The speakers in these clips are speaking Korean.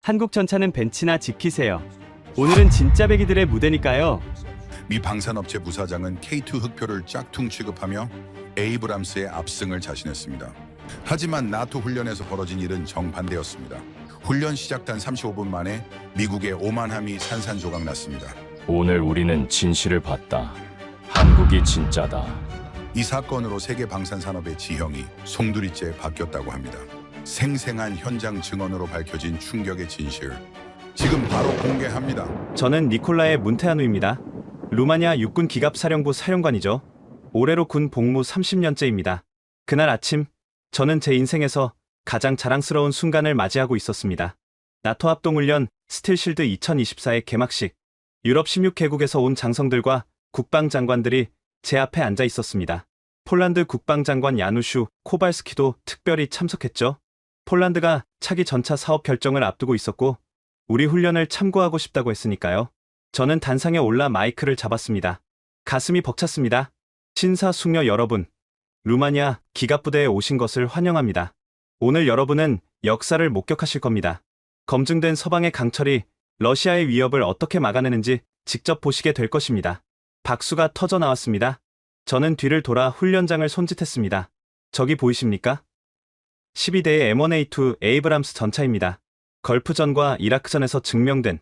한국 전차는 벤치나 지키세요. 오늘은 진짜 배기들의 무대니까요. 미 방산업체 부사장은 K2 흑표를 짝퉁 취급하며 에이브람스의 압승을 자신했습니다. 하지만 나토 훈련에서 벌어진 일은 정반대였습니다. 훈련 시작단 35분 만에 미국의 오만함이 산산조각 났습니다. 오늘 우리는 진실을 봤다. 한국이 진짜다. 이 사건으로 세계 방산산업의 지형이 송두리째 바뀌었다고 합니다. 생생한 현장 증언으로 밝혀진 충격의 진실. 지금 바로 공개합니다. 저는 니콜라의 문테아누입니다. 루마니아 육군 기갑사령부 사령관이죠. 올해로 군 복무 30년째입니다. 그날 아침, 저는 제 인생에서 가장 자랑스러운 순간을 맞이하고 있었습니다. 나토 합동훈련 스틸실드 2024의 개막식. 유럽 16개국에서 온 장성들과 국방장관들이 제 앞에 앉아 있었습니다. 폴란드 국방장관 야누슈 코발스키도 특별히 참석했죠. 폴란드가 차기 전차 사업 결정을 앞두고 있었고 우리 훈련을 참고하고 싶다고 했으니까요. 저는 단상에 올라 마이크를 잡았습니다. 가슴이 벅찼습니다. 신사숙녀 여러분, 루마니아 기갑부대에 오신 것을 환영합니다. 오늘 여러분은 역사를 목격하실 겁니다. 검증된 서방의 강철이 러시아의 위협을 어떻게 막아내는지 직접 보시게 될 것입니다. 박수가 터져 나왔습니다. 저는 뒤를 돌아 훈련장을 손짓했습니다. 저기 보이십니까? 12대의 M1A2 에이브람스 전차입니다. 걸프전과 이라크전에서 증명된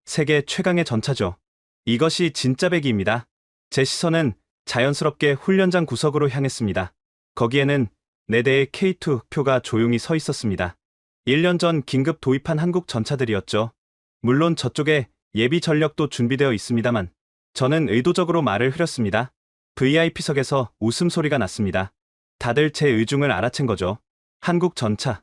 세계 최강의 전차죠. 이것이 진짜 배기입니다. 제 시선은 자연스럽게 훈련장 구석으로 향했습니다. 거기에는 4대의 K2 흑표가 조용히 서 있었습니다. 1년 전 긴급 도입한 한국 전차들이었죠. 물론 저쪽에 예비 전력도 준비되어 있습니다만 저는 의도적으로 말을 흐렸습니다. VIP석에서 웃음소리가 났습니다. 다들 제 의중을 알아챈 거죠. 한국 전차.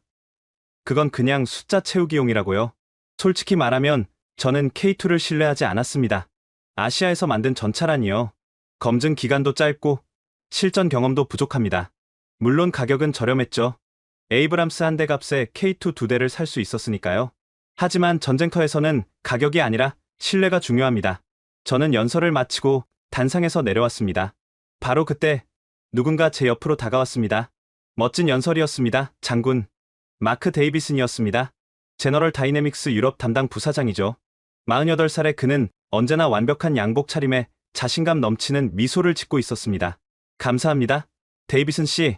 그건 그냥 숫자 채우기용이라고요. 솔직히 말하면 저는 K2를 신뢰하지 않았습니다. 아시아에서 만든 전차라니요. 검증 기간도 짧고 실전 경험도 부족합니다. 물론 가격은 저렴했죠. 에이브람스 한 대 값에 K2 2대를 살 수 있었으니까요. 하지만 전쟁터에서는 가격이 아니라 신뢰가 중요합니다. 저는 연설을 마치고 단상에서 내려왔습니다. 바로 그때 누군가 제 옆으로 다가왔습니다. 멋진 연설이었습니다. 장군 마크 데이비슨이었습니다. 제너럴 다이내믹스 유럽 담당 부사장이죠. 48살의 그는 언제나 완벽한 양복 차림에 자신감 넘치는 미소를 짓고 있었습니다. 감사합니다. 데이비슨 씨,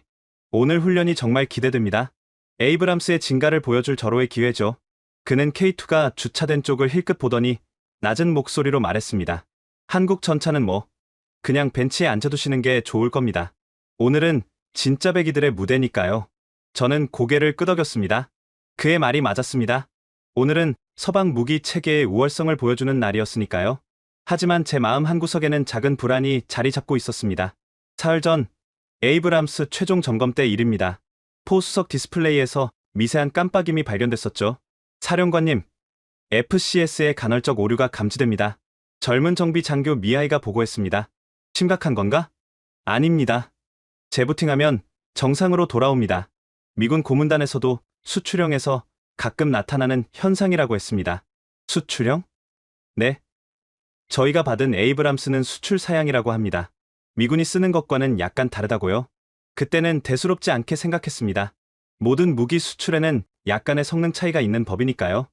오늘 훈련이 정말 기대됩니다. 에이브람스의 진가를 보여줄 절호의 기회죠. 그는 K2가 주차된 쪽을 힐끗 보더니 낮은 목소리로 말했습니다. 한국 전차는 뭐 그냥 벤치에 앉아두시는 게 좋을 겁니다. 오늘은 진짜 배기들의 무대니까요. 저는 고개를 끄덕였습니다. 그의 말이 맞았습니다. 오늘은 서방 무기 체계의 우월성을 보여주는 날이었으니까요. 하지만 제 마음 한구석에는 작은 불안이 자리 잡고 있었습니다. 사흘 전 에이브람스 최종 점검 때 일입니다. 포수석 디스플레이에서 미세한 깜빡임이 발견됐었죠. 사령관님, FCS의 간헐적 오류가 감지됩니다. 젊은 정비 장교 미아이가 보고했습니다. 심각한 건가? 아닙니다. 재부팅하면 정상으로 돌아옵니다. 미군 고문단에서도 수출형에서 가끔 나타나는 현상이라고 했습니다. 수출형? 네. 저희가 받은 에이브람스는 수출 사양이라고 합니다. 미군이 쓰는 것과는 약간 다르다고요? 그때는 대수롭지 않게 생각했습니다. 모든 무기 수출에는 약간의 성능 차이가 있는 법이니까요.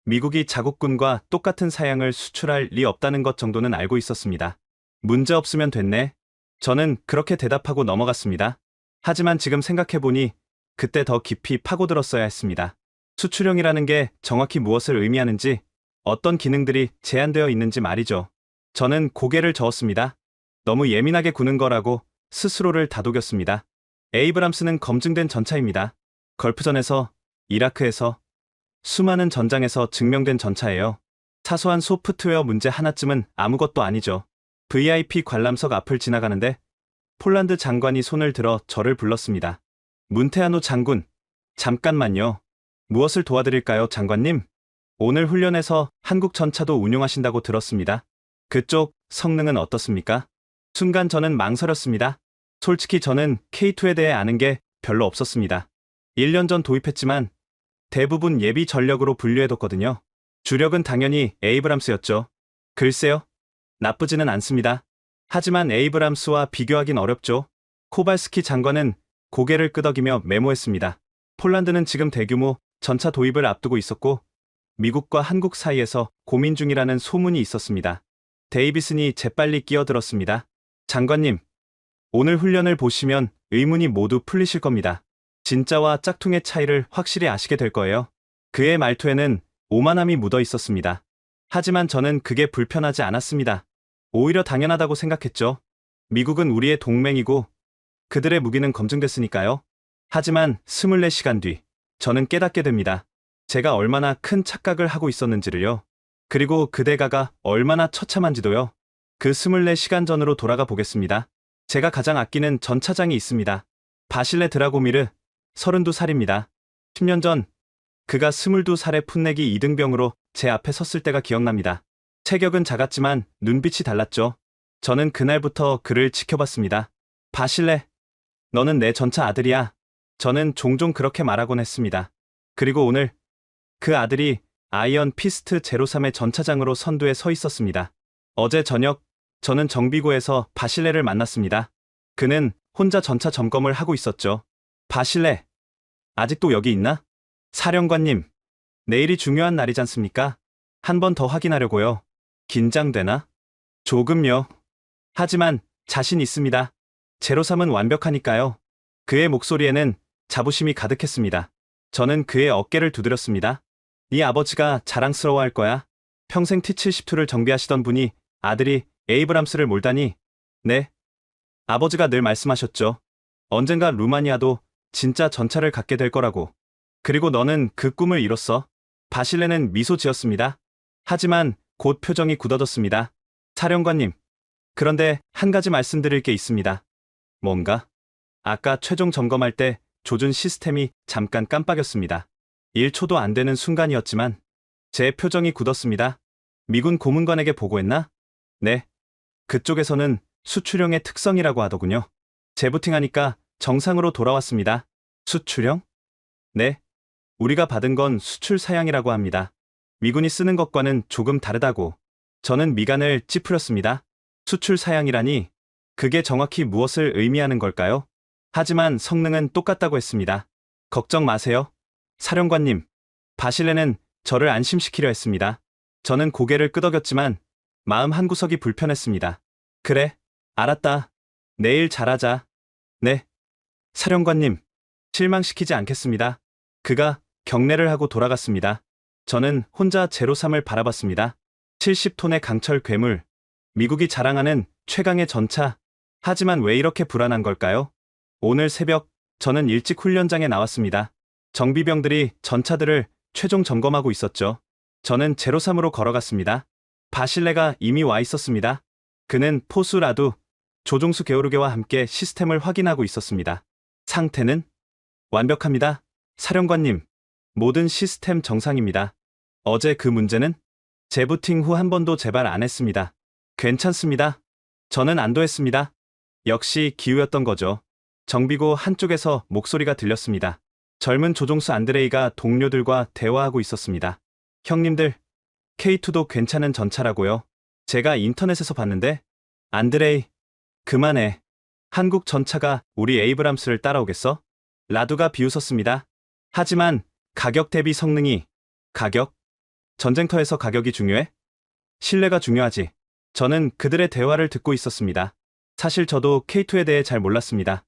미국이 자국군과 똑같은 사양을 수출할 리 없다는 것 정도는 알고 있었습니다. 문제 없으면 됐네. 저는 그렇게 대답하고 넘어갔습니다. 하지만 지금 생각해보니 그때 더 깊이 파고들었어야 했습니다. 수출형이라는 게 정확히 무엇을 의미하는지, 어떤 기능들이 제한되어 있는지 말이죠. 저는 고개를 저었습니다. 너무 예민하게 구는 거라고 스스로를 다독였습니다. 에이브람스는 검증된 전차입니다. 걸프전에서, 이라크에서, 수많은 전장에서 증명된 전차예요. 사소한 소프트웨어 문제 하나쯤은 아무것도 아니죠. VIP 관람석 앞을 지나가는데 폴란드 장관이 손을 들어 저를 불렀습니다. 문테아노 장군, 잠깐만요. 무엇을 도와드릴까요, 장관님? 오늘 훈련에서 한국 전차도 운용하신다고 들었습니다. 그쪽 성능은 어떻습니까? 순간 저는 망설였습니다. 솔직히 저는 K2에 대해 아는 게 별로 없었습니다. 1년 전 도입했지만 대부분 예비 전력으로 분류해뒀거든요. 주력은 당연히 에이브람스였죠. 글쎄요. 나쁘지는 않습니다. 하지만 에이브람스와 비교하긴 어렵죠. 코발스키 장관은 고개를 끄덕이며 메모했습니다. 폴란드는 지금 대규모 전차 도입을 앞두고 있었고 미국과 한국 사이에서 고민 중이라는 소문이 있었습니다. 데이비슨이 재빨리 끼어들었습니다. 장관님, 오늘 훈련을 보시면 의문이 모두 풀리실 겁니다. 진짜와 짝퉁의 차이를 확실히 아시게 될 거예요. 그의 말투에는 오만함이 묻어 있었습니다. 하지만 저는 그게 불편하지 않았습니다. 오히려 당연하다고 생각했죠. 미국은 우리의 동맹이고 그들의 무기는 검증됐으니까요. 하지만 24시간 뒤 저는 깨닫게 됩니다. 제가 얼마나 큰 착각을 하고 있었는지를요. 그리고 그 대가가 얼마나 처참한지도요. 그 24시간 전으로 돌아가 보겠습니다. 제가 가장 아끼는 전차장이 있습니다. 바실레 드라고미르, 32살입니다. 10년 전 그가 22살의 풋내기 2등병으로 제 앞에 섰을 때가 기억납니다. 체격은 작았지만 눈빛이 달랐죠. 저는 그날부터 그를 지켜봤습니다. 바실레, 너는 내 전차 아들이야. 저는 종종 그렇게 말하곤 했습니다. 그리고 오늘 그 아들이 아이언 피스트 제로삼의 전차장으로 선두에 서 있었습니다. 어제 저녁 저는 정비고에서 바실레를 만났습니다. 그는 혼자 전차 점검을 하고 있었죠. 바실레, 아직도 여기 있나? 사령관님, 내일이 중요한 날이지 않습니까? 한 번 더 확인하려고요. 긴장되나? 조금요. 하지만 자신 있습니다. 제로삼은 완벽하니까요. 그의 목소리에는 자부심이 가득했습니다. 저는 그의 어깨를 두드렸습니다. 네 아버지가 자랑스러워할 거야. 평생 T-72를 정비하시던 분이 아들이 에이브람스를 몰다니. 네. 아버지가 늘 말씀하셨죠. 언젠가 루마니아도 진짜 전차를 갖게 될 거라고. 그리고 너는 그 꿈을 이뤘어. 바실레는 미소 지었습니다. 하지만 곧 표정이 굳어졌습니다. 사령관님, 그런데 한 가지 말씀드릴 게 있습니다. 뭔가? 아까 최종 점검할 때 조준 시스템이 잠깐 깜빡였습니다. 1초도 안 되는 순간이었지만 제 표정이 굳었습니다. 미군 고문관에게 보고했나? 네. 그쪽에서는 수출형의 특성이라고 하더군요. 재부팅하니까 정상으로 돌아왔습니다. 수출형? 네. 우리가 받은 건 수출 사양이라고 합니다. 미군이 쓰는 것과는 조금 다르다고. 저는 미간을 찌푸렸습니다. 수출 사양이라니 그게 정확히 무엇을 의미하는 걸까요? 하지만 성능은 똑같다고 했습니다. 걱정 마세요. 사령관님, 바실레는 저를 안심시키려 했습니다. 저는 고개를 끄덕였지만 마음 한구석이 불편했습니다. 그래, 알았다. 내일 잘하자. 네. 사령관님, 실망시키지 않겠습니다. 그가 경례를 하고 돌아갔습니다. 저는 혼자 제로삼을 바라봤습니다. 70톤의 강철 괴물, 미국이 자랑하는 최강의 전차. 하지만 왜 이렇게 불안한 걸까요? 오늘 새벽 저는 일찍 훈련장에 나왔습니다. 정비병들이 전차들을 최종 점검하고 있었죠. 저는 제로삼으로 걸어갔습니다. 바실레가 이미 와 있었습니다. 그는 포수 라두, 조종수 게오르게와 함께 시스템을 확인하고 있었습니다. 상태는? 완벽합니다. 사령관님, 모든 시스템 정상입니다. 어제 그 문제는? 재부팅 후 한 번도 재발 안 했습니다. 괜찮습니다. 저는 안도했습니다. 역시 기우였던 거죠. 정비고 한쪽에서 목소리가 들렸습니다. 젊은 조종수 안드레이가 동료들과 대화하고 있었습니다. 형님들, K2도 괜찮은 전차라고요. 제가 인터넷에서 봤는데. 안드레이, 그만해. 한국 전차가 우리 에이브람스를 따라오겠어? 라두가 비웃었습니다. 하지만 가격 대비 성능이. 가격? 전쟁터에서 가격이 중요해? 신뢰가 중요하지. 저는 그들의 대화를 듣고 있었습니다. 사실 저도 K2에 대해 잘 몰랐습니다.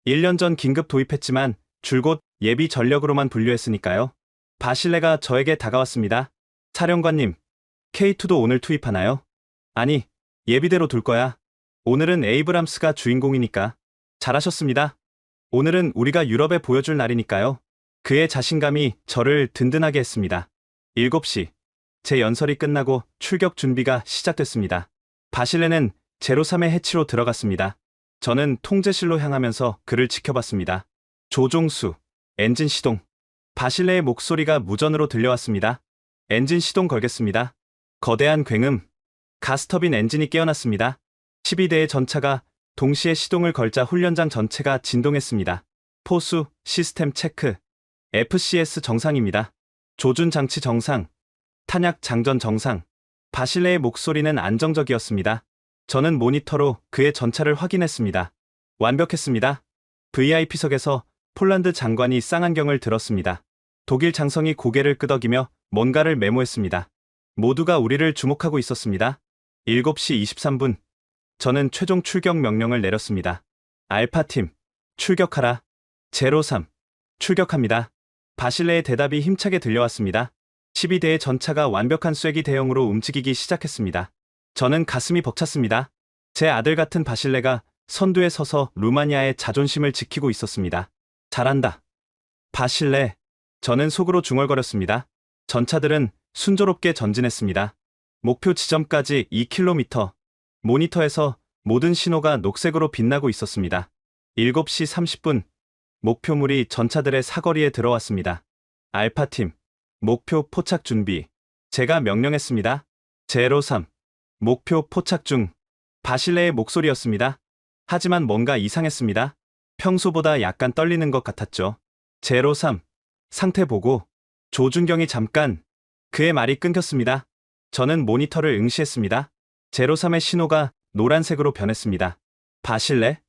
1년 전 긴급 도입했지만 줄곧 예비 전력으로만 분류했으니까요. 바실레가 저에게 다가왔습니다. 사령관님, K2도 오늘 투입하나요? 아니, 예비대로 둘 거야. 오늘은 에이브람스가 주인공이니까. 잘하셨습니다. 오늘은 우리가 유럽에 보여줄 날이니까요. 그의 자신감이 저를 든든하게 했습니다. 7시, 제 연설이 끝나고 출격 준비가 시작됐습니다. 바실레는 제로삼의 해치로 들어갔습니다. 저는 통제실로 향하면서 그를 지켜봤습니다. 조종수, 엔진 시동. 바실레의 목소리가 무전으로 들려왔습니다. 엔진 시동 걸겠습니다. 거대한 굉음. 가스터빈 엔진이 깨어났습니다. 12대의 전차가 동시에 시동을 걸자 훈련장 전체가 진동했습니다. 포수, 시스템 체크. FCS 정상입니다. 조준 장치 정상. 탄약 장전 정상. 바실레의 목소리는 안정적이었습니다. 저는 모니터로 그의 전차를 확인했습니다. 완벽했습니다. VIP석에서 폴란드 장관이 쌍안경을 들었습니다. 독일 장성이 고개를 끄덕이며 뭔가를 메모했습니다. 모두가 우리를 주목하고 있었습니다. 7시 23분. 저는 최종 출격 명령을 내렸습니다. 알파팀, 출격하라. 제로3, 출격합니다. 바실레의 대답이 힘차게 들려왔습니다. 12대의 전차가 완벽한 쐐기 대형으로 움직이기 시작했습니다. 저는 가슴이 벅찼습니다. 제 아들 같은 바실레가 선두에 서서 루마니아의 자존심을 지키고 있었습니다. 잘한다. 바실레. 저는 속으로 중얼거렸습니다. 전차들은 순조롭게 전진했습니다. 목표 지점까지 2km. 모니터에서 모든 신호가 녹색으로 빛나고 있었습니다. 7시 30분. 목표물이 전차들의 사거리에 들어왔습니다. 알파팀, 목표 포착 준비. 제가 명령했습니다. 제로3, 목표 포착 중. 바실레의 목소리였습니다. 하지만 뭔가 이상했습니다. 평소보다 약간 떨리는 것 같았죠. 제로3, 상태 보고. 조준경이 잠깐. 그의 말이 끊겼습니다. 저는 모니터를 응시했습니다. 제로3의 신호가 노란색으로 변했습니다. 바실레?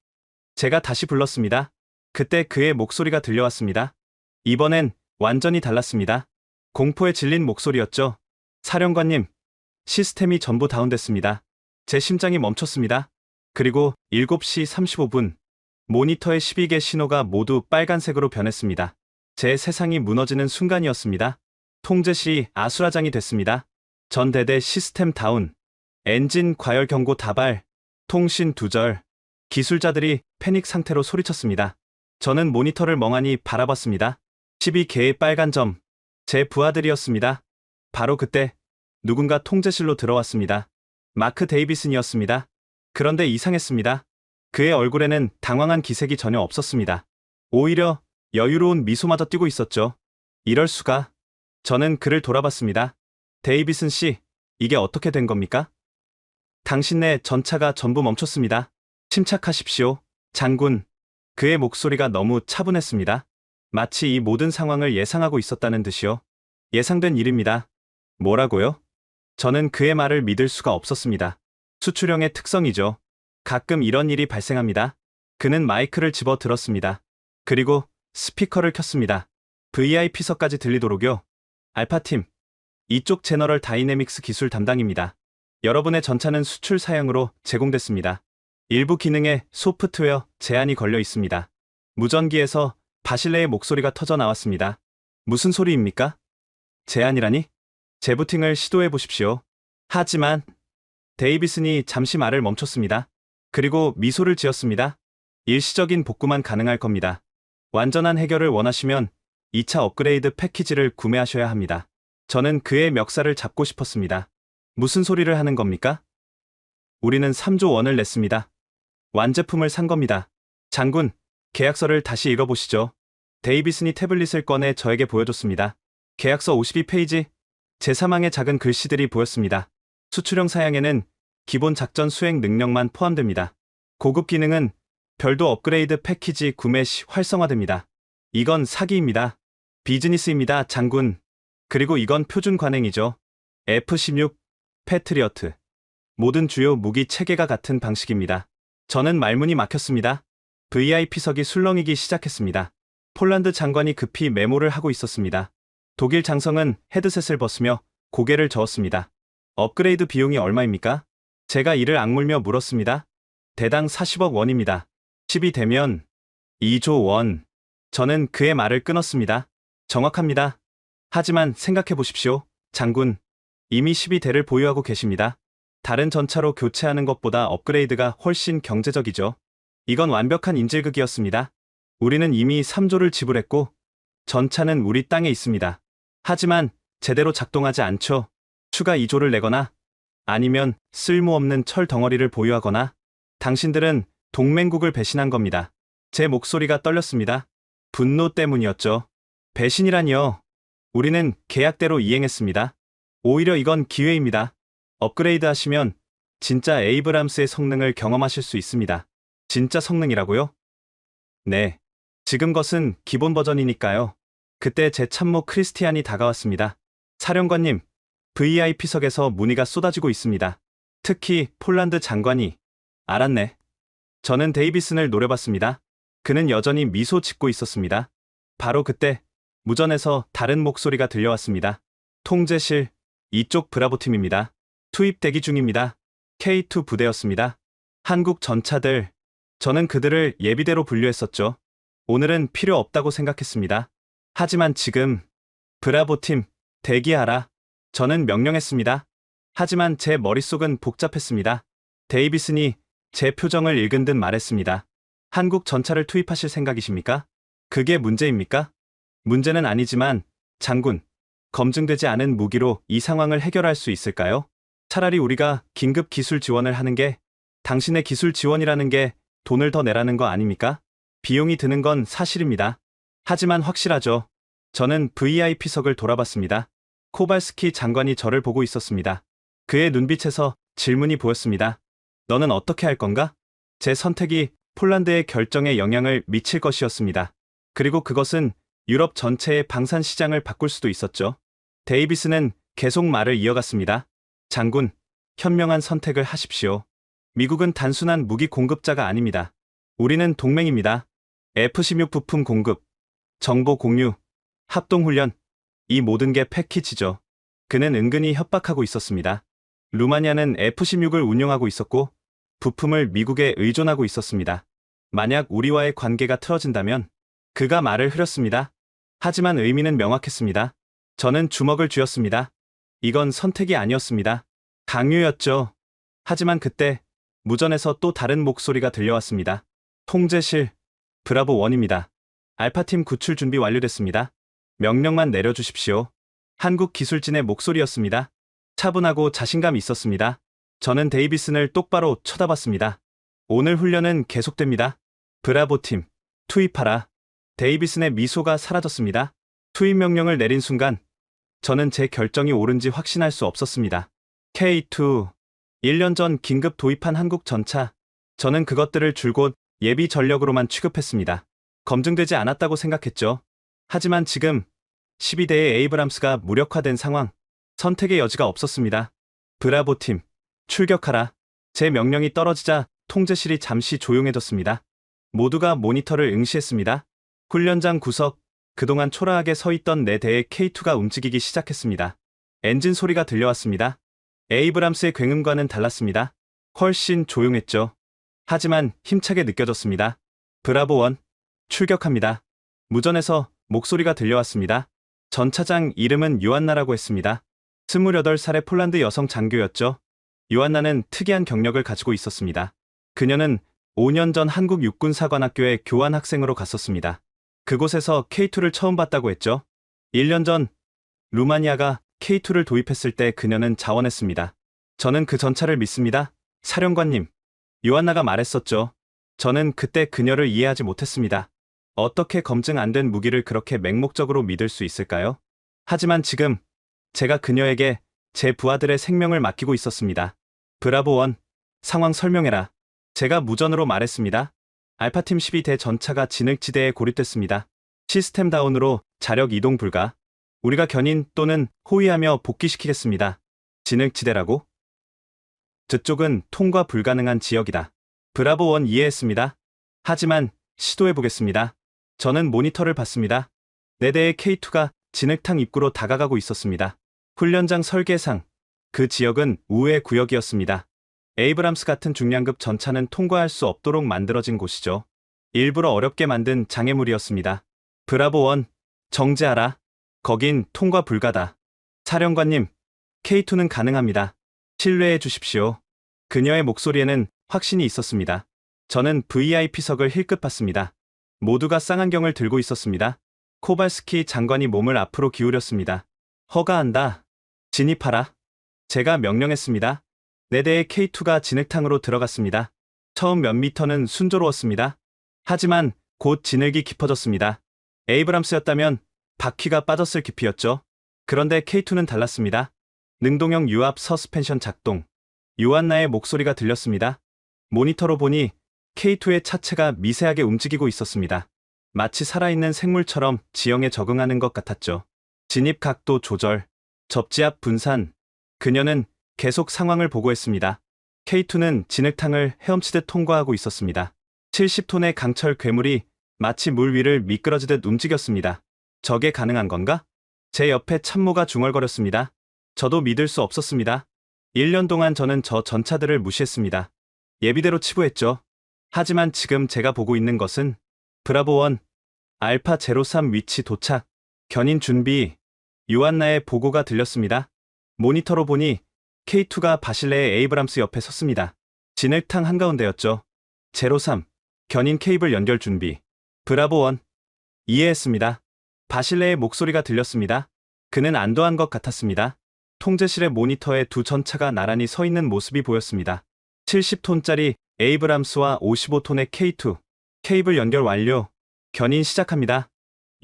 제가 다시 불렀습니다. 그때 그의 목소리가 들려왔습니다. 이번엔 완전히 달랐습니다. 공포에 질린 목소리였죠. 사령관님, 시스템이 전부 다운됐습니다. 제 심장이 멈췄습니다. 그리고 7시 35분, 모니터의 12개 신호가 모두 빨간색으로 변했습니다. 제 세상이 무너지는 순간이었습니다. 통제시 아수라장이 됐습니다. 전 대대 시스템 다운, 엔진 과열 경고 다발, 통신 두절. 기술자들이 패닉 상태로 소리쳤습니다. 저는 모니터를 멍하니 바라봤습니다. 12개의 빨간 점, 제 부하들이었습니다. 바로 그때 누군가 통제실로 들어왔습니다. 마크 데이비슨이었습니다. 그런데 이상했습니다. 그의 얼굴에는 당황한 기색이 전혀 없었습니다. 오히려 여유로운 미소마저 띄고 있었죠. 이럴 수가. 저는 그를 돌아봤습니다. 데이비슨 씨, 이게 어떻게 된 겁니까? 당신네 전차가 전부 멈췄습니다. 침착하십시오, 장군. 그의 목소리가 너무 차분했습니다. 마치 이 모든 상황을 예상하고 있었다는 듯이요. 예상된 일입니다. 뭐라고요? 저는 그의 말을 믿을 수가 없었습니다. 수출형의 특성이죠. 가끔 이런 일이 발생합니다. 그는 마이크를 집어 들었습니다. 그리고 스피커를 켰습니다. VIP석까지 들리도록요. 알파팀, 이쪽 제너럴 다이내믹스 기술 담당입니다. 여러분의 전차는 수출 사양으로 제공됐습니다. 일부 기능에 소프트웨어 제한이 걸려 있습니다. 무전기에서 바실레의 목소리가 터져 나왔습니다. 무슨 소리입니까? 제한이라니? 재부팅을 시도해 보십시오. 하지만 데이비슨이 잠시 말을 멈췄습니다. 그리고 미소를 지었습니다. 일시적인 복구만 가능할 겁니다. 완전한 해결을 원하시면 2차 업그레이드 패키지를 구매하셔야 합니다. 저는 그의 멱살을 잡고 싶었습니다. 무슨 소리를 하는 겁니까? 우리는 3조 원을 냈습니다. 완제품을 산 겁니다. 장군, 계약서를 다시 읽어보시죠. 데이비슨이 태블릿을 꺼내 저에게 보여줬습니다. 계약서 52페이지, 제3항의 작은 글씨들이 보였습니다. 수출형 사양에는 기본 작전 수행 능력만 포함됩니다. 고급 기능은 별도 업그레이드 패키지 구매 시 활성화됩니다. 이건 사기입니다. 비즈니스입니다, 장군. 그리고 이건 표준 관행이죠. F-16, 패트리어트. 모든 주요 무기 체계가 같은 방식입니다. 저는 말문이 막혔습니다. VIP석이 술렁이기 시작했습니다. 폴란드 장관이 급히 메모를 하고 있었습니다. 독일 장성은 헤드셋을 벗으며 고개를 저었습니다. 업그레이드 비용이 얼마입니까? 제가 이를 악물며 물었습니다. 대당 40억 원입니다. 10이 되면 2조 원. 저는 그의 말을 끊었습니다. 정확합니다. 하지만 생각해 보십시오, 장군. 이미 12대를 보유하고 계십니다. 다른 전차로 교체하는 것보다 업그레이드가 훨씬 경제적이죠. 이건 완벽한 인질극이었습니다. 우리는 이미 3조를 지불했고 전차는 우리 땅에 있습니다. 하지만 제대로 작동하지 않죠. 추가 2조를 내거나 아니면 쓸모없는 철 덩어리를 보유하거나 당신들은 동맹국을 배신한 겁니다. 제 목소리가 떨렸습니다. 분노 때문이었죠. 배신이라니요. 우리는 계약대로 이행했습니다. 오히려 이건 기회입니다. 업그레이드 하시면 진짜 에이브람스의 성능을 경험하실 수 있습니다. 진짜 성능이라고요? 네. 지금 것은 기본 버전이니까요. 그때 제 참모 크리스티안이 다가왔습니다. 사령관님, VIP석에서 문의가 쏟아지고 있습니다. 특히 폴란드 장관이. 알았네. 저는 데이비슨을 노려봤습니다. 그는 여전히 미소 짓고 있었습니다. 바로 그때 무전에서 다른 목소리가 들려왔습니다. 통제실, 이쪽 브라보팀입니다. 투입 대기 중입니다. K2 부대였습니다. 한국 전차들, 저는 그들을 예비대로 분류했었죠. 오늘은 필요 없다고 생각했습니다. 하지만 지금, 브라보팀, 대기하라. 저는 명령했습니다. 하지만 제 머릿속은 복잡했습니다. 데이비슨이 제 표정을 읽은 듯 말했습니다. 한국 전차를 투입하실 생각이십니까? 그게 문제입니까? 문제는 아니지만, 장군, 검증되지 않은 무기로 이 상황을 해결할 수 있을까요? 차라리 우리가 긴급 기술 지원을 하는 게, 당신의 기술 지원이라는 게 돈을 더 내라는 거 아닙니까? 비용이 드는 건 사실입니다. 하지만 확실하죠. 저는 VIP석을 돌아봤습니다. 코발스키 장관이 저를 보고 있었습니다. 그의 눈빛에서 질문이 보였습니다. 너는 어떻게 할 건가? 제 선택이 폴란드의 결정에 영향을 미칠 것이었습니다. 그리고 그것은 유럽 전체의 방산 시장을 바꿀 수도 있었죠. 데이비스는 계속 말을 이어갔습니다. 장군, 현명한 선택을 하십시오. 미국은 단순한 무기 공급자가 아닙니다. 우리는 동맹입니다. F-16 부품 공급, 정보 공유, 합동훈련, 이 모든 게 패키지죠. 그는 은근히 협박하고 있었습니다. 루마니아는 F-16을 운용하고 있었고 부품을 미국에 의존하고 있었습니다. 만약 우리와의 관계가 틀어진다면 그가 말을 흐렸습니다. 하지만 의미는 명확했습니다. 저는 주먹을 쥐었습니다. 이건 선택이 아니었습니다. 강요였죠. 하지만 그때 무전에서 또 다른 목소리가 들려왔습니다. 통제실, 브라보 1입니다. 알파팀 구출 준비 완료됐습니다. 명령만 내려주십시오. 한국 기술진의 목소리였습니다. 차분하고 자신감 있었습니다. 저는 데이비슨을 똑바로 쳐다봤습니다. 오늘 훈련은 계속됩니다. 브라보팀, 투입하라. 데이비슨의 미소가 사라졌습니다. 투입 명령을 내린 순간 저는 제 결정이 옳은지 확신할 수 없었습니다. K2, 1년 전 긴급 도입한 한국 전차. 저는 그것들을 줄곧 예비 전력으로만 취급했습니다. 검증되지 않았다고 생각했죠. 하지만 지금 12대의 에이브람스가 무력화된 상황, 선택의 여지가 없었습니다. 브라보팀, 출격하라. 제 명령이 떨어지자 통제실이 잠시 조용해졌습니다. 모두가 모니터를 응시했습니다. 훈련장 구석, 그동안 초라하게 서 있던 4대의 K2가 움직이기 시작했습니다. 엔진 소리가 들려왔습니다. 에이브람스의 굉음과는 달랐습니다. 훨씬 조용했죠. 하지만 힘차게 느껴졌습니다. 브라보 1, 출격합니다. 무전에서 목소리가 들려왔습니다. 전차장 이름은 요한나라고 했습니다. 28살의 폴란드 여성 장교였죠. 요한나는 특이한 경력을 가지고 있었습니다. 그녀는 5년 전 한국 육군사관학교에 교환 학생으로 갔었습니다. 그곳에서 K2를 처음 봤다고 했죠. 1년 전 루마니아가 K2를 도입했을 때 그녀는 자원했습니다. 저는 그 전차를 믿습니다. 사령관님, 요한나가 말했었죠. 저는 그때 그녀를 이해하지 못했습니다. 어떻게 검증 안 된 무기를 그렇게 맹목적으로 믿을 수 있을까요? 하지만 지금 제가 그녀에게 제 부하들의 생명을 맡기고 있었습니다. 브라보 1, 상황 설명해라. 제가 무전으로 말했습니다. 알파팀 12대 전차가 진흙지대에 고립됐습니다. 시스템 다운으로 자력 이동 불가. 우리가 견인 또는 호위하며 복귀시키겠습니다. 진흙지대라고? 저쪽은 통과 불가능한 지역이다. 브라보 1 이해했습니다. 하지만 시도해보겠습니다. 저는 모니터를 봤습니다. 4대의 K2가 진흙탕 입구로 다가가고 있었습니다. 훈련장 설계상, 그 지역은 우회 구역이었습니다. 에이브람스 같은 중량급 전차는 통과할 수 없도록 만들어진 곳이죠. 일부러 어렵게 만든 장애물이었습니다. 브라보 1, 정지하라. 거긴 통과 불가다. 사령관님, K2는 가능합니다. 신뢰해 주십시오. 그녀의 목소리에는 확신이 있었습니다. 저는 VIP석을 힐끗 봤습니다. 모두가 쌍안경을 들고 있었습니다. 코발스키 장관이 몸을 앞으로 기울였습니다. 허가한다. 진입하라. 제가 명령했습니다. 4대의 K2가 진흙탕으로 들어갔습니다. 처음 몇 미터는 순조로웠습니다. 하지만 곧 진흙이 깊어졌습니다. 에이브람스였다면 바퀴가 빠졌을 깊이였죠. 그런데 K2는 달랐습니다. 능동형 유압 서스펜션 작동. 요한나의 목소리가 들렸습니다. 모니터로 보니 K2의 차체가 미세하게 움직이고 있었습니다. 마치 살아있는 생물처럼 지형에 적응하는 것 같았죠. 진입 각도 조절, 접지압 분산. 그녀는 계속 상황을 보고했습니다. K2는 진흙탕을 헤엄치듯 통과하고 있었습니다. 70톤의 강철 괴물이 마치 물 위를 미끄러지듯 움직였습니다. 저게 가능한 건가? 제 옆에 참모가 중얼거렸습니다. 저도 믿을 수 없었습니다. 1년 동안 저는 저 전차들을 무시했습니다. 예비대로 치부했죠. 하지만 지금 제가 보고 있는 것은 브라보 1, 알파 03 위치 도착, 견인 준비, 요한나의 보고가 들렸습니다. 모니터로 보니 K2가 바실레의 에이브람스 옆에 섰습니다. 진흙탕 한가운데였죠. 03, 견인 케이블 연결 준비. 브라보 1, 이해했습니다. 바실레의 목소리가 들렸습니다. 그는 안도한 것 같았습니다. 통제실의 모니터에 두 전차가 나란히 서 있는 모습이 보였습니다. 70톤짜리 에이브람스와 55톤의 K2, 케이블 연결 완료, 견인 시작합니다.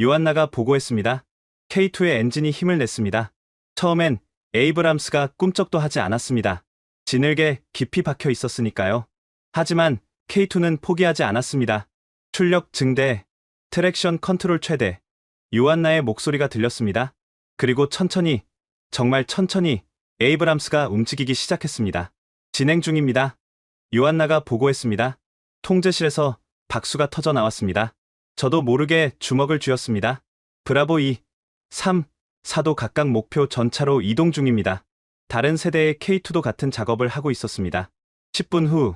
요한나가 보고했습니다. K2의 엔진이 힘을 냈습니다. 처음엔 에이브람스가 꿈쩍도 하지 않았습니다. 진흙에 깊이 박혀 있었으니까요. 하지만 K2는 포기하지 않았습니다. 출력 증대, 트랙션 컨트롤 최대. 요한나의 목소리가 들렸습니다. 그리고 천천히, 정말 천천히 에이브람스가 움직이기 시작했습니다. 진행 중입니다. 요한나가 보고했습니다. 통제실에서 박수가 터져 나왔습니다. 저도 모르게 주먹을 쥐었습니다. 브라보 2, 3, 4도 각각 목표 전차로 이동 중입니다. 다른 세대의 K2도 같은 작업을 하고 있었습니다. 10분 후,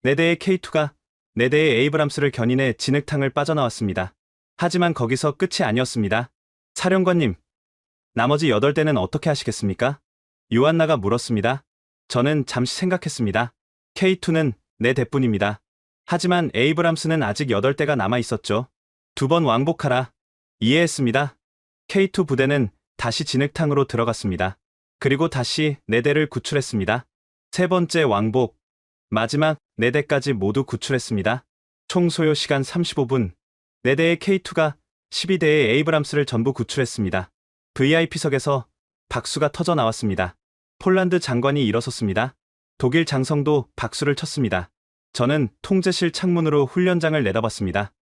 4대의 K2가 4대의 에이브람스를 견인해 진흙탕을 빠져나왔습니다. 하지만 거기서 끝이 아니었습니다. 사령관님, 나머지 8대는 어떻게 하시겠습니까? 요한나가 물었습니다. 저는 잠시 생각했습니다. K2는 4대뿐입니다. 하지만 에이브람스는 아직 8대가 남아 있었죠. 2번 왕복하라. 이해했습니다. K2 부대는 다시 진흙탕으로 들어갔습니다. 그리고 다시 4대를 구출했습니다. 세 번째 왕복, 마지막 4대까지 모두 구출했습니다. 총 소요 시간 35분, 4대의 K2가 12대의 에이브람스를 전부 구출했습니다. VIP석에서 박수가 터져 나왔습니다. 폴란드 장관이 일어섰습니다. 독일 장성도 박수를 쳤습니다. 저는 통제실 창문으로 훈련장을 내다봤습니다.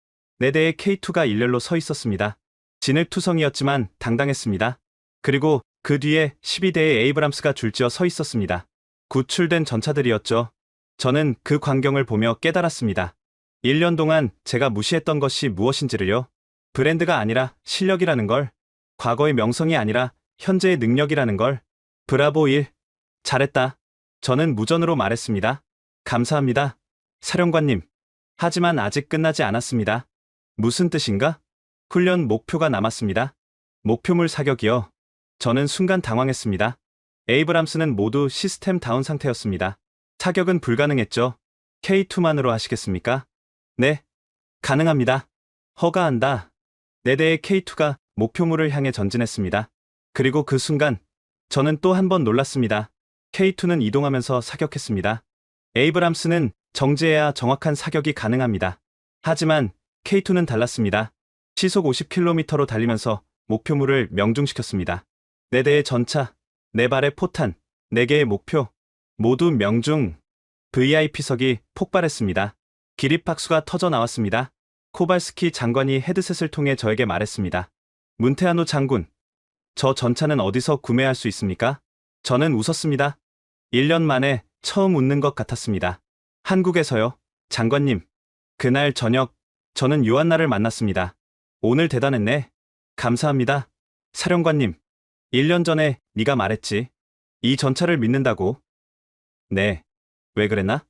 4대의 K2가 일렬로 서 있었습니다. 진흙투성이었지만 당당했습니다. 그리고 그 뒤에 12대의 에이브람스가 줄지어 서 있었습니다. 구출된 전차들이었죠. 저는 그 광경을 보며 깨달았습니다. 1년 동안 제가 무시했던 것이 무엇인지를요. 브랜드가 아니라 실력이라는 걸, 과거의 명성이 아니라 현재의 능력이라는 걸. 브라보 1, 잘했다. 저는 무전으로 말했습니다. 감사합니다, 사령관님. 하지만 아직 끝나지 않았습니다. 무슨 뜻인가? 훈련 목표가 남았습니다. 목표물 사격이요. 저는 순간 당황했습니다. 에이브람스는 모두 시스템 다운 상태였습니다. 사격은 불가능했죠. K2만으로 하시겠습니까? 네, 가능합니다. 허가한다. 4대의 K2가 목표물을 향해 전진했습니다. 그리고 그 순간 저는 또 한 번 놀랐습니다. K2는 이동하면서 사격했습니다. 에이브람스는 정지해야 정확한 사격이 가능합니다. 하지만 K2는 달랐습니다. 시속 50km로 달리면서 목표물을 명중시켰습니다. 4대의 전차, 4발의 포탄, 4개의 목표, 모두 명중. VIP석이 폭발했습니다. 기립박수가 터져 나왔습니다. 코발스키 장관이 헤드셋을 통해 저에게 말했습니다. 문테아노 장군, 저 전차는 어디서 구매할 수 있습니까? 저는 웃었습니다. 1년 만에 처음 웃는 것 같았습니다. 한국에서요, 장관님. 그날 저녁, 저는 요한나를 만났습니다. 오늘 대단했네. 감사합니다, 사령관님. 1년 전에 네가 말했지. 이 전차를 믿는다고. 네, 왜 그랬나?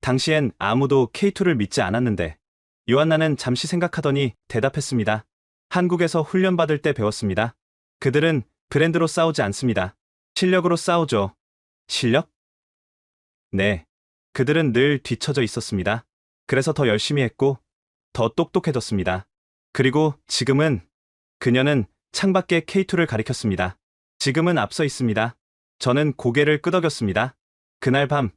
당시엔 아무도 K2를 믿지 않았는데. 요한나는 잠시 생각하더니 대답했습니다. 한국에서 훈련받을 때 배웠습니다. 그들은 브랜드로 싸우지 않습니다. 실력으로 싸우죠. 실력? 네, 그들은 늘 뒤처져 있었습니다. 그래서 더 열심히 했고 더 똑똑해졌습니다. 그리고 지금은 그녀는 창밖에 K2를 가리켰습니다. 지금은 앞서 있습니다. 저는 고개를 끄덕였습니다. 그날 밤,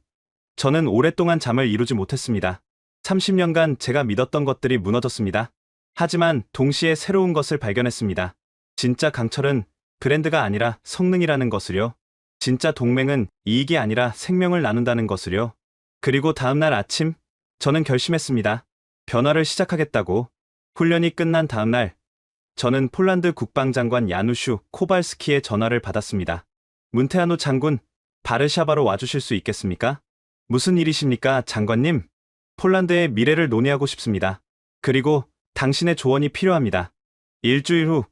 저는 오랫동안 잠을 이루지 못했습니다. 30년간 제가 믿었던 것들이 무너졌습니다. 하지만 동시에 새로운 것을 발견했습니다. 진짜 강철은 브랜드가 아니라 성능이라는 것을요. 진짜 동맹은 이익이 아니라 생명을 나눈다는 것을요. 그리고 다음날 아침, 저는 결심했습니다. 변화를 시작하겠다고. 훈련이 끝난 다음날, 저는 폴란드 국방장관 야누슈 코발스키의 전화를 받았습니다. 문테아노 장군, 바르샤바로 와주실 수 있겠습니까? 무슨 일이십니까, 장관님? 폴란드의 미래를 논의하고 싶습니다. 그리고 당신의 조언이 필요합니다. 일주일 후,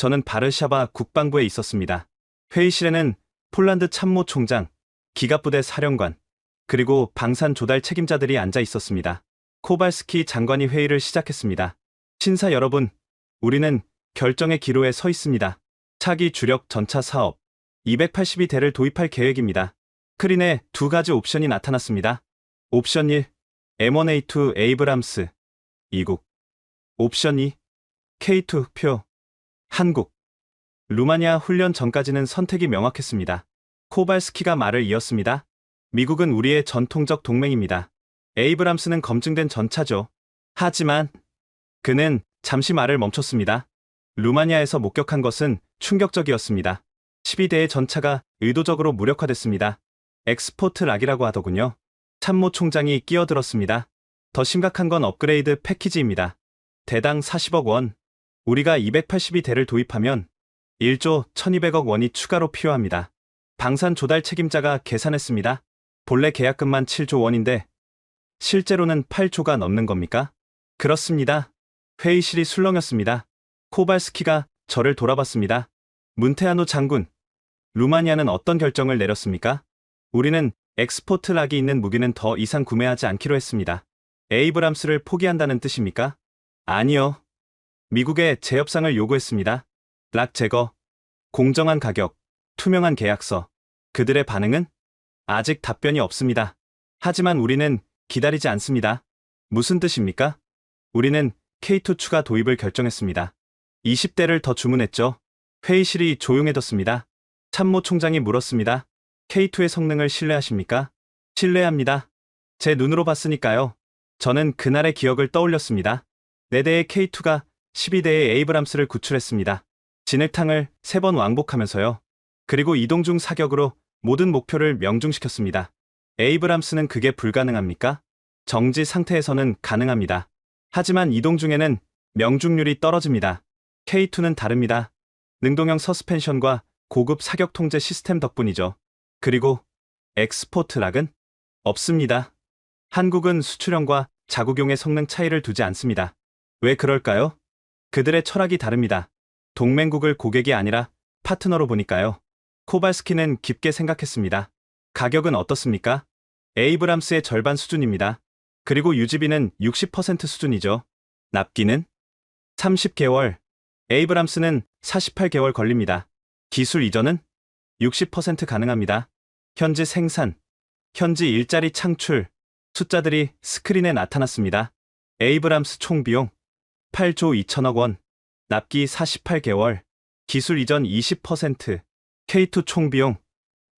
저는 바르샤바 국방부에 있었습니다. 회의실에는 폴란드 참모 총장, 기갑부대 사령관, 그리고 방산 조달 책임자들이 앉아 있었습니다. 코발스키 장관이 회의를 시작했습니다. 신사 여러분, 우리는 결정의 기로에 서 있습니다. 차기 주력 전차 사업 282대를 도입할 계획입니다. 스크린에 두 가지 옵션이 나타났습니다. 옵션 1, M1A2 에이브람스, 이국. 옵션 2, K2 흑표, 한국. 루마니아 훈련 전까지는 선택이 명확했습니다. 코발스키가 말을 이었습니다. 미국은 우리의 전통적 동맹입니다. 에이브람스는 검증된 전차죠. 하지만 그는 잠시 말을 멈췄습니다. 루마니아에서 목격한 것은 충격적이었습니다. 12대의 전차가 의도적으로 무력화됐습니다. 엑스포트 락이라고 하더군요. 참모 총장이 끼어들었습니다. 더 심각한 건 업그레이드 패키지입니다. 대당 40억 원. 우리가 282대를 도입하면 1조 1200억 원이 추가로 필요합니다. 방산 조달 책임자가 계산했습니다. 본래 계약금만 7조 원인데 실제로는 8조가 넘는 겁니까? 그렇습니다. 회의실이 술렁였습니다. 코발스키가 저를 돌아봤습니다. 문테아노 장군, 루마니아는 어떤 결정을 내렸습니까? 우리는 엑스포트 락이 있는 무기는 더 이상 구매하지 않기로 했습니다. 에이브람스를 포기한다는 뜻입니까? 아니요. 미국에 재협상을 요구했습니다. 락 제거, 공정한 가격, 투명한 계약서. 그들의 반응은? 아직 답변이 없습니다. 하지만 우리는 기다리지 않습니다. 무슨 뜻입니까? 우리는 K2 추가 도입을 결정했습니다. 20대를 더 주문했죠. 회의실이 조용해졌습니다. 참모 총장이 물었습니다. K2의 성능을 신뢰하십니까? 신뢰합니다. 제 눈으로 봤으니까요. 저는 그날의 기억을 떠올렸습니다. 4대의 K2가 12대의 에이브람스를 구출했습니다. 진흙탕을 3번 왕복하면서요. 그리고 이동 중 사격으로 모든 목표를 명중시켰습니다. 에이브람스는 그게 불가능합니까? 정지 상태에서는 가능합니다. 하지만 이동 중에는 명중률이 떨어집니다. K2는 다릅니다. 능동형 서스펜션과 고급 사격 통제 시스템 덕분이죠. 그리고 엑스포트 락은 없습니다. 한국은 수출형과 자국용의 성능 차이를 두지 않습니다. 왜 그럴까요? 그들의 철학이 다릅니다. 동맹국을 고객이 아니라 파트너로 보니까요. 코발스키는 깊게 생각했습니다. 가격은 어떻습니까? 에이브람스의 절반 수준입니다. 그리고 유지비는 60% 수준이죠. 납기는 30개월, 에이브람스는 48개월 걸립니다. 기술 이전은 60% 가능합니다. 현지 생산, 현지 일자리 창출, 숫자들이 스크린에 나타났습니다. 에이브람스 총 비용 8조 2천억 원, 납기 48개월, 기술 이전 20%, K2 총 비용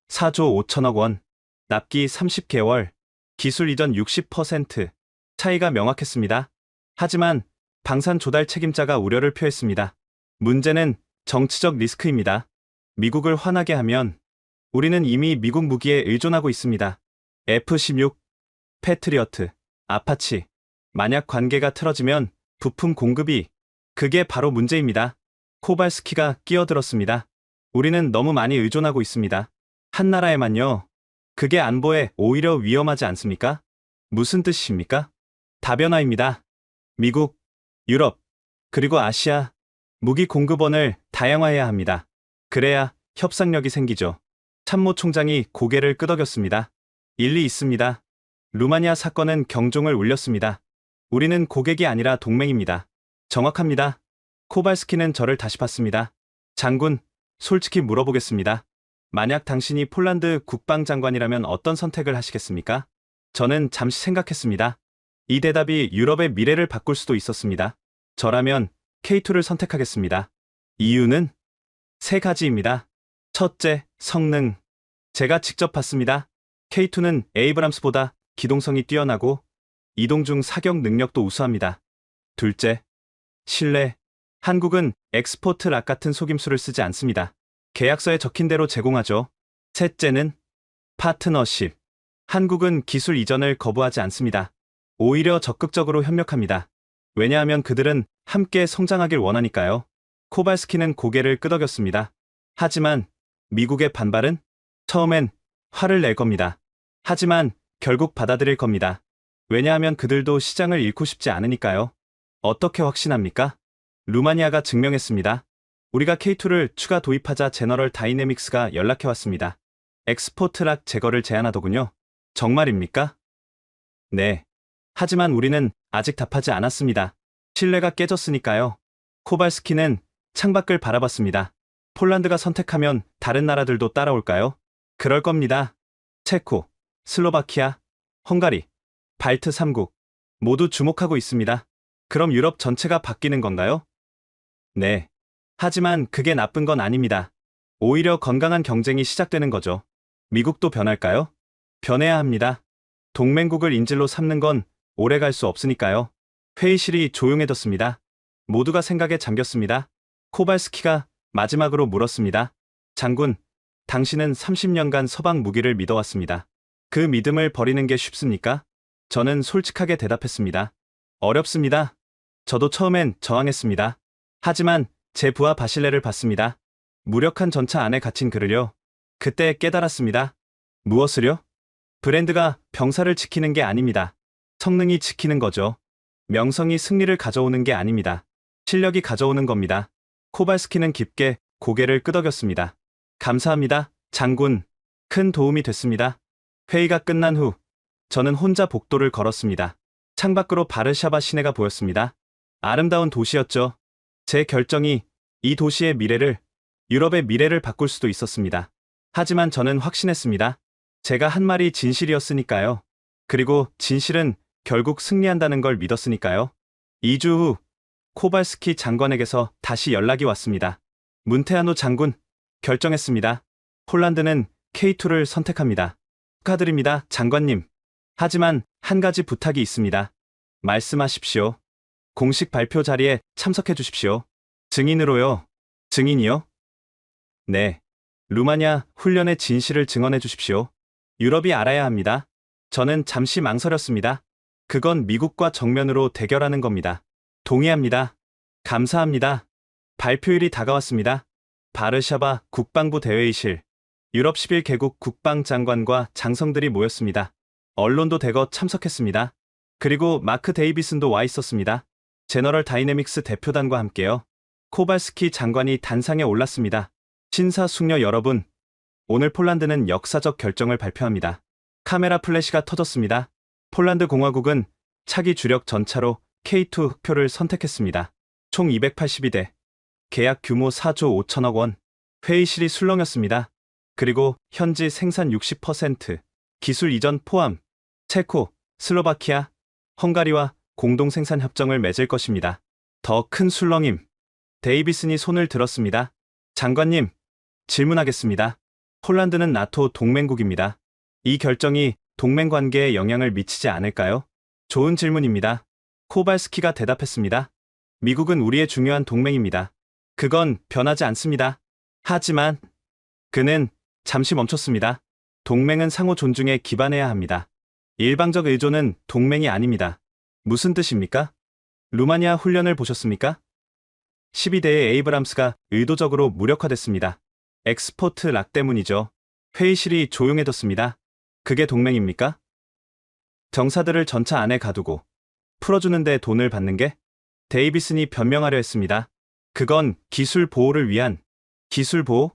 4조 5천억 원, 납기 30개월, 기술 이전 60%, 차이가 명확했습니다. 하지만 방산 조달 책임자가 우려를 표했습니다. 문제는 정치적 리스크입니다. 미국을 화나게 하면 우리는 이미 미국 무기에 의존하고 있습니다. F-16, 패트리어트, 아파치. 만약 관계가 틀어지면 부품 공급이 그게 바로 문제입니다. 코발스키가 끼어들었습니다. 우리는 너무 많이 의존하고 있습니다. 한 나라에만요. 그게 안보에 오히려 위험하지 않습니까? 무슨 뜻입니까? 다변화입니다. 미국, 유럽, 그리고 아시아, 무기 공급원을 다양화해야 합니다. 그래야 협상력이 생기죠. 참모 총장이 고개를 끄덕였습니다. 일리 있습니다. 루마니아 사건은 경종을 울렸습니다. 우리는 고객이 아니라 동맹입니다. 정확합니다. 코발스키는 저를 다시 봤습니다. 장군, 솔직히 물어보겠습니다. 만약 당신이 폴란드 국방장관이라면 어떤 선택을 하시겠습니까? 저는 잠시 생각했습니다. 이 대답이 유럽의 미래를 바꿀 수도 있었습니다. 저라면 K2를 선택하겠습니다. 이유는 3가지입니다. 첫째, 성능. 제가 직접 봤습니다. K2는 에이브람스보다 기동성이 뛰어나고 이동 중 사격 능력도 우수합니다. 둘째, 신뢰. 한국은 엑스포트 락 같은 속임수를 쓰지 않습니다. 계약서에 적힌 대로 제공하죠. 셋째는 파트너십. 한국은 기술 이전을 거부하지 않습니다. 오히려 적극적으로 협력합니다. 왜냐하면 그들은 함께 성장하길 원하니까요. 코발스키는 고개를 끄덕였습니다. 하지만 미국의 반발은? 처음엔 화를 낼 겁니다. 하지만 결국 받아들일 겁니다. 왜냐하면 그들도 시장을 잃고 싶지 않으니까요. 어떻게 확신합니까? 루마니아가 증명했습니다. 우리가 K2를 추가 도입하자 제너럴 다이내믹스가 연락해왔습니다. 엑스포트 락 제거를 제안하더군요. 정말입니까? 네. 하지만 우리는 아직 답하지 않았습니다. 신뢰가 깨졌으니까요. 코발스키는 창밖을 바라봤습니다. 폴란드가 선택하면 다른 나라들도 따라올까요? 그럴 겁니다. 체코, 슬로바키아, 헝가리, 발트 3국 모두 주목하고 있습니다. 그럼 유럽 전체가 바뀌는 건가요? 네. 하지만 그게 나쁜 건 아닙니다. 오히려 건강한 경쟁이 시작되는 거죠. 미국도 변할까요? 변해야 합니다. 동맹국을 인질로 삼는 건 오래 갈 수 없으니까요. 회의실이 조용해졌습니다. 모두가 생각에 잠겼습니다. 코발스키가 마지막으로 물었습니다. 장군, 당신은 30년간 서방 무기를 믿어왔습니다. 그 믿음을 버리는 게 쉽습니까? 저는 솔직하게 대답했습니다. 어렵습니다. 저도 처음엔 저항했습니다. 하지만 제 부하 바실레를 봤습니다. 무력한 전차 안에 갇힌 그를요. 그때 깨달았습니다. 무엇을요? 브랜드가 병사를 지키는 게 아닙니다. 성능이 지키는 거죠. 명성이 승리를 가져오는 게 아닙니다. 실력이 가져오는 겁니다. 코발스키는 깊게 고개를 끄덕였습니다. 감사합니다, 장군. 큰 도움이 됐습니다. 회의가 끝난 후 저는 혼자 복도를 걸었습니다. 창밖으로 바르샤바 시내가 보였습니다. 아름다운 도시였죠. 제 결정이 이 도시의 미래를, 유럽의 미래를 바꿀 수도 있었습니다. 하지만 저는 확신했습니다. 제가 한 말이 진실이었으니까요. 그리고 진실은 결국 승리한다는 걸 믿었으니까요. 2주 후 코발스키 장관에게서 다시 연락이 왔습니다. 문테아노 장군, 결정했습니다. 폴란드는 K2를 선택합니다. 축하드립니다, 장관님. 하지만 한 가지 부탁이 있습니다. 말씀하십시오. 공식 발표 자리에 참석해 주십시오. 증인으로요. 증인이요? 네. 루마니아 훈련의 진실을 증언해 주십시오. 유럽이 알아야 합니다. 저는 잠시 망설였습니다. 그건 미국과 정면으로 대결하는 겁니다. 동의합니다. 감사합니다. 발표일이 다가왔습니다. 바르샤바 국방부 대회의실. 유럽 11개국 국방장관과 장성들이 모였습니다. 언론도 대거 참석했습니다. 그리고 마크 데이비슨도 와 있었습니다. 제너럴 다이내믹스 대표단과 함께요. 코발스키 장관이 단상에 올랐습니다. 신사숙녀 여러분, 오늘 폴란드는 역사적 결정을 발표합니다. 카메라 플래시가 터졌습니다. 폴란드 공화국은 차기 주력 전차로 K2 흑표를 선택했습니다. 총 282대, 계약 규모 4조 5천억 원, 회의실이 술렁였습니다. 그리고 현지 생산 60%, 기술 이전 포함, 체코, 슬로바키아, 헝가리와 공동 생산 협정을 맺을 것입니다. 더 큰 술렁임. 데이비슨이 손을 들었습니다. 장관님, 질문하겠습니다. 폴란드는 나토 동맹국입니다. 이 결정이 동맹 관계에 영향을 미치지 않을까요? 좋은 질문입니다. 코발스키가 대답했습니다. 미국은 우리의 중요한 동맹입니다. 그건 변하지 않습니다. 하지만 그는 잠시 멈췄습니다. 동맹은 상호 존중에 기반해야 합니다. 일방적 의존은 동맹이 아닙니다. 무슨 뜻입니까? 루마니아 훈련을 보셨습니까? 12대의 에이브람스가 의도적으로 무력화됐습니다. 엑스포트 락 때문이죠. 회의실이 조용해졌습니다. 그게 동맹입니까? 병사들을 전차 안에 가두고 풀어주는데 돈을 받는 게? 데이비슨이 변명하려 했습니다. 그건 기술 보호를 위한 기술 보호?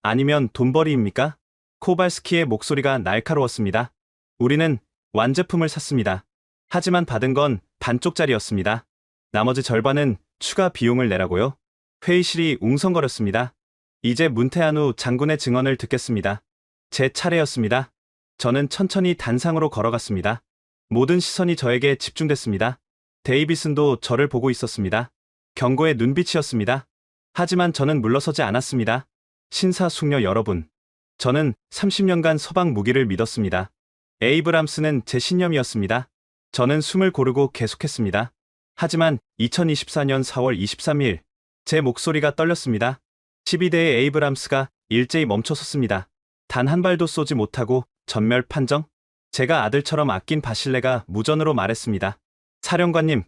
아니면 돈벌이입니까? 코발스키의 목소리가 날카로웠습니다. 우리는 완제품을 샀습니다. 하지만 받은 건 반쪽짜리였습니다. 나머지 절반은 추가 비용을 내라고요? 회의실이 웅성거렸습니다. 이제 문테아누 장군의 증언을 듣겠습니다. 제 차례였습니다. 저는 천천히 단상으로 걸어갔습니다. 모든 시선이 저에게 집중됐습니다. 데이비슨도 저를 보고 있었습니다. 경고의 눈빛이었습니다. 하지만 저는 물러서지 않았습니다. 신사숙녀 여러분, 저는 30년간 서방 무기를 믿었습니다. 에이브람스는 제 신념이었습니다. 저는 숨을 고르고 계속했습니다. 하지만 2024년 4월 23일, 제 목소리가 떨렸습니다. 12대의 에이브람스가 일제히 멈춰섰습니다. 단 한 발도 쏘지 못하고 전멸 판정? 제가 아들처럼 아낀 바실레가 무전으로 말했습니다. 사령관님,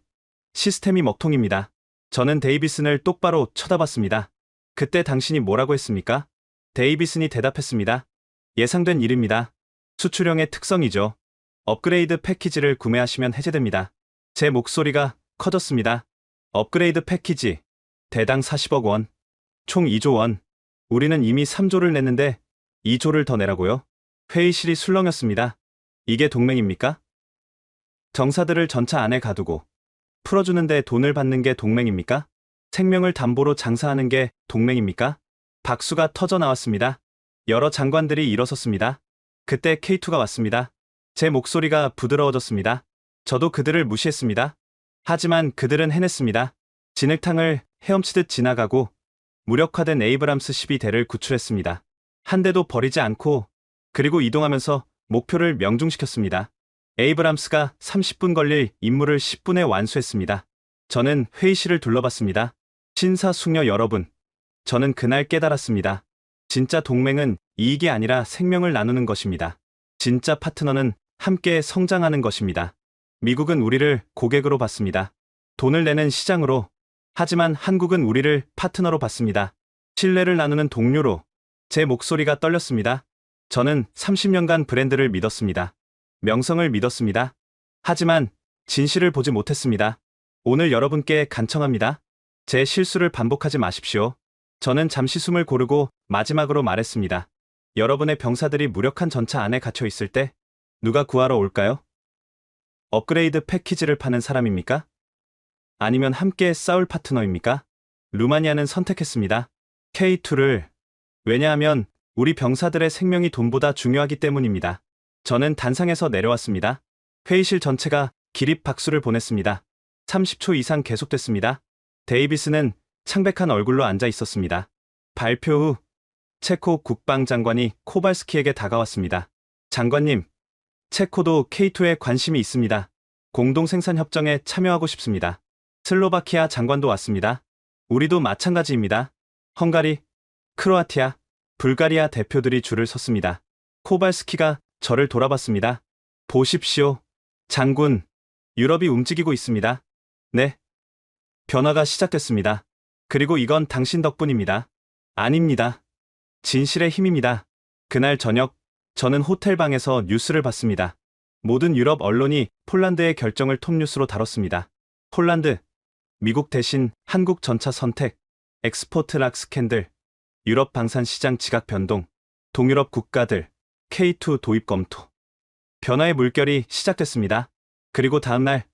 시스템이 먹통입니다. 저는 데이비슨을 똑바로 쳐다봤습니다. 그때 당신이 뭐라고 했습니까? 데이비슨이 대답했습니다. 예상된 일입니다. 수출형의 특성이죠. 업그레이드 패키지를 구매하시면 해제됩니다. 제 목소리가 커졌습니다. 업그레이드 패키지. 대당 40억 원. 총 2조 원. 우리는 이미 3조를 냈는데 2조를 더 내라고요? 회의실이 술렁였습니다. 이게 동맹입니까? 정사들을 전차 안에 가두고 풀어주는데 돈을 받는 게 동맹입니까? 생명을 담보로 장사하는 게 동맹입니까? 박수가 터져 나왔습니다. 여러 장관들이 일어섰습니다. 그때 K2가 왔습니다. 제 목소리가 부드러워졌습니다. 저도 그들을 무시했습니다. 하지만 그들은 해냈습니다. 진흙탕을 헤엄치듯 지나가고 무력화된 에이브람스 12대를 구출했습니다. 한 대도 버리지 않고 그리고 이동하면서 목표를 명중시켰습니다. 에이브람스가 30분 걸릴 임무를 10분에 완수했습니다. 저는 회의실을 둘러봤습니다. 신사숙녀 여러분, 저는 그날 깨달았습니다. 진짜 동맹은 이익이 아니라 생명을 나누는 것입니다. 진짜 파트너는 함께 성장하는 것입니다. 미국은 우리를 고객으로 봤습니다. 돈을 내는 시장으로. 하지만 한국은 우리를 파트너로 봤습니다. 신뢰를 나누는 동료로. 제 목소리가 떨렸습니다. 저는 30년간 브랜드를 믿었습니다. 명성을 믿었습니다. 하지만 진실을 보지 못했습니다. 오늘 여러분께 간청합니다. 제 실수를 반복하지 마십시오. 저는 잠시 숨을 고르고 마지막으로 말했습니다. 여러분의 병사들이 무력한 전차 안에 갇혀 있을 때 누가 구하러 올까요? 업그레이드 패키지를 파는 사람입니까? 아니면 함께 싸울 파트너입니까? 루마니아는 선택했습니다. K2를. 왜냐하면 우리 병사들의 생명이 돈보다 중요하기 때문입니다. 저는 단상에서 내려왔습니다. 회의실 전체가 기립 박수를 보냈습니다. 30초 이상 계속됐습니다. 데이비스는 창백한 얼굴로 앉아 있었습니다. 발표 후 체코 국방장관이 코발스키에게 다가왔습니다. 장관님, 체코도 K2에 관심이 있습니다. 공동생산협정에 참여하고 싶습니다. 슬로바키아 장관도 왔습니다. 우리도 마찬가지입니다. 헝가리, 크로아티아, 불가리아 대표들이 줄을 섰습니다. 코발스키가 저를 돌아봤습니다. 보십시오. 장군, 유럽이 움직이고 있습니다. 네. 변화가 시작됐습니다. 그리고 이건 당신 덕분입니다. 아닙니다. 진실의 힘입니다. 그날 저녁, 저는 호텔방에서 뉴스를 봤습니다. 모든 유럽 언론이 폴란드의 결정을 톱뉴스로 다뤘습니다. 폴란드, 미국 대신 한국 전차 선택, 엑스포트 락 스캔들, 유럽 방산 시장 지각 변동, 동유럽 국가들, K2 도입 검토. 변화의 물결이 시작됐습니다. 그리고 다음날,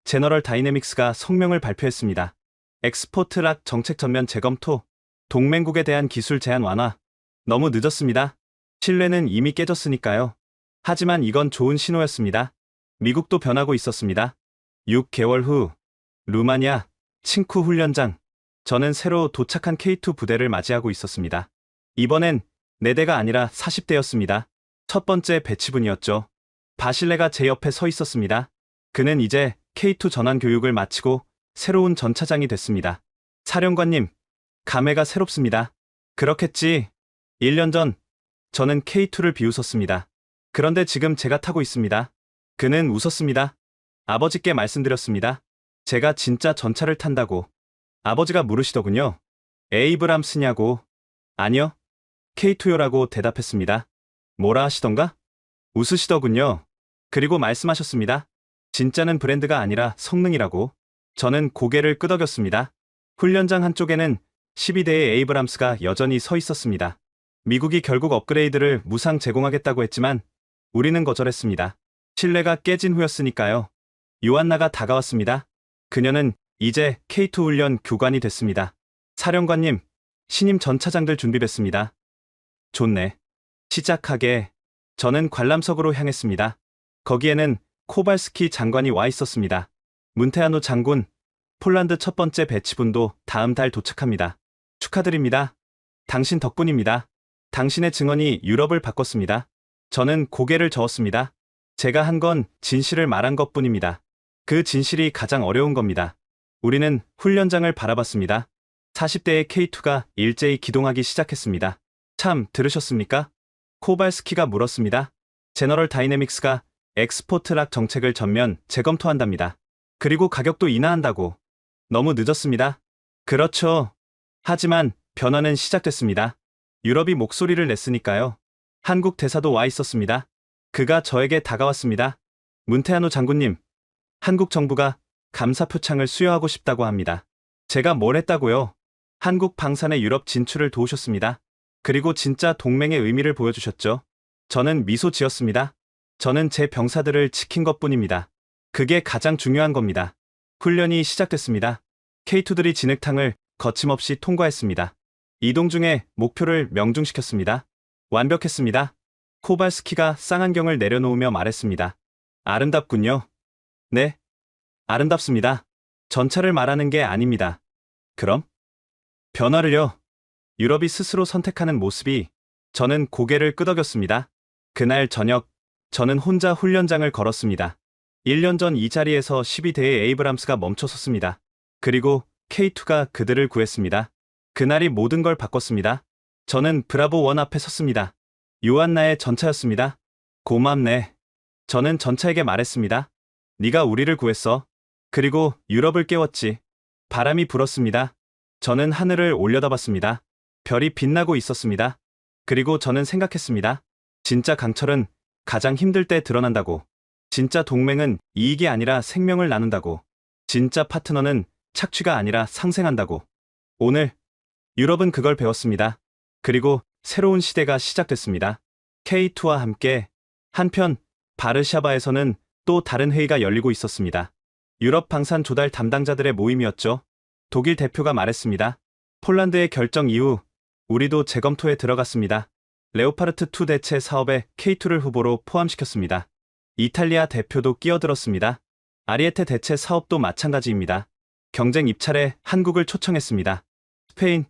제너럴 다이내믹스가 성명을 발표했습니다. 엑스포트 락 정책 전면 재검토, 동맹국에 대한 기술 제한 완화. 너무 늦었습니다. 신뢰는 이미 깨졌으니까요. 하지만 이건 좋은 신호였습니다. 미국도 변하고 있었습니다. 6개월 후, 루마니아, 칭쿠 훈련장. 저는 새로 도착한 K2 부대를 맞이하고 있었습니다. 이번엔 4대가 아니라 40대였습니다. 첫 번째 배치분이었죠. 바실레가 제 옆에 서 있었습니다. 그는 이제 K2 전환 교육을 마치고 새로운 전차장이 됐습니다. 사령관님, 감회가 새롭습니다. 그렇겠지. 1년 전, 저는 K2를 비웃었습니다. 그런데 지금 제가 타고 있습니다. 그는 웃었습니다. 아버지께 말씀드렸습니다. 제가 진짜 전차를 탄다고. 아버지가 물으시더군요. 에이브람스냐고. 아니요. K2요라고 대답했습니다. 뭐라 하시던가? 웃으시더군요. 그리고 말씀하셨습니다. 진짜는 브랜드가 아니라 성능이라고. 저는 고개를 끄덕였습니다. 훈련장 한쪽에는 12대의 에이브람스가 여전히 서 있었습니다. 미국이 결국 업그레이드를 무상 제공하겠다고 했지만 우리는 거절했습니다. 신뢰가 깨진 후였으니까요. 요한나가 다가왔습니다. 그녀는 이제 K2 훈련 교관이 됐습니다. 사령관님, 신임 전차장들 준비됐습니다. 좋네. 시작하게. 저는 관람석으로 향했습니다. 거기에는 코발스키 장관이 와 있었습니다. 문테아노 장군, 폴란드 첫 번째 배치분도 다음 달 도착합니다. 축하드립니다. 당신 덕분입니다. 당신의 증언이 유럽을 바꿨습니다. 저는 고개를 저었습니다. 제가 한 건 진실을 말한 것뿐입니다. 그 진실이 가장 어려운 겁니다. 우리는 훈련장을 바라봤습니다. 40대의 K2가 일제히 기동하기 시작했습니다. 참, 들으셨습니까? 코발스키가 물었습니다. 제너럴 다이내믹스가 엑스포트 락 정책을 전면 재검토한답니다. 그리고 가격도 인하한다고. 너무 늦었습니다. 그렇죠. 하지만 변화는 시작됐습니다. 유럽이 목소리를 냈으니까요. 한국 대사도 와 있었습니다. 그가 저에게 다가왔습니다. 문테아노 장군님, 한국 정부가 감사 표창을 수여하고 싶다고 합니다. 제가 뭘 했다고요? 한국 방산의 유럽 진출을 도우셨습니다. 그리고 진짜 동맹의 의미를 보여주셨죠. 저는 미소 지었습니다. 저는 제 병사들을 지킨 것뿐입니다. 그게 가장 중요한 겁니다. 훈련이 시작됐습니다. K2들이 진흙탕을 거침없이 통과했습니다. 이동 중에 목표를 명중시켰습니다. 완벽했습니다. 코발스키가 쌍안경을 내려놓으며 말했습니다. 아름답군요. 네, 아름답습니다. 전차를 말하는 게 아닙니다. 그럼? 변화를요. 유럽이 스스로 선택하는 모습이 저는 고개를 끄덕였습니다. 그날 저녁 저는 혼자 훈련장을 걸었습니다. 1년 전 이 자리에서 12대의 에이브람스가 멈춰섰습니다. 그리고 K2가 그들을 구했습니다. 그날이 모든 걸 바꿨습니다. 저는 브라보 1 앞에 섰습니다. 요한나의 전차였습니다. 고맙네. 저는 전차에게 말했습니다. 네가 우리를 구했어. 그리고 유럽을 깨웠지. 바람이 불었습니다. 저는 하늘을 올려다봤습니다. 별이 빛나고 있었습니다. 그리고 저는 생각했습니다. 진짜 강철은 가장 힘들 때 드러난다고. 진짜 동맹은 이익이 아니라 생명을 나눈다고. 진짜 파트너는 착취가 아니라 상생한다고. 오늘 유럽은 그걸 배웠습니다. 그리고 새로운 시대가 시작됐습니다. K2와 함께 한편 바르샤바에서는 또 다른 회의가 열리고 있었습니다. 유럽 방산 조달 담당자들의 모임이었죠. 독일 대표가 말했습니다. 폴란드의 결정 이후 우리도 재검토에 들어갔습니다. 레오파르트2 대체 사업에 K2를 후보로 포함시켰습니다. 이탈리아 대표도 끼어들었습니다. 아리에테 대체 사업도 마찬가지입니다. 경쟁 입찰에 한국을 초청했습니다. 스페인,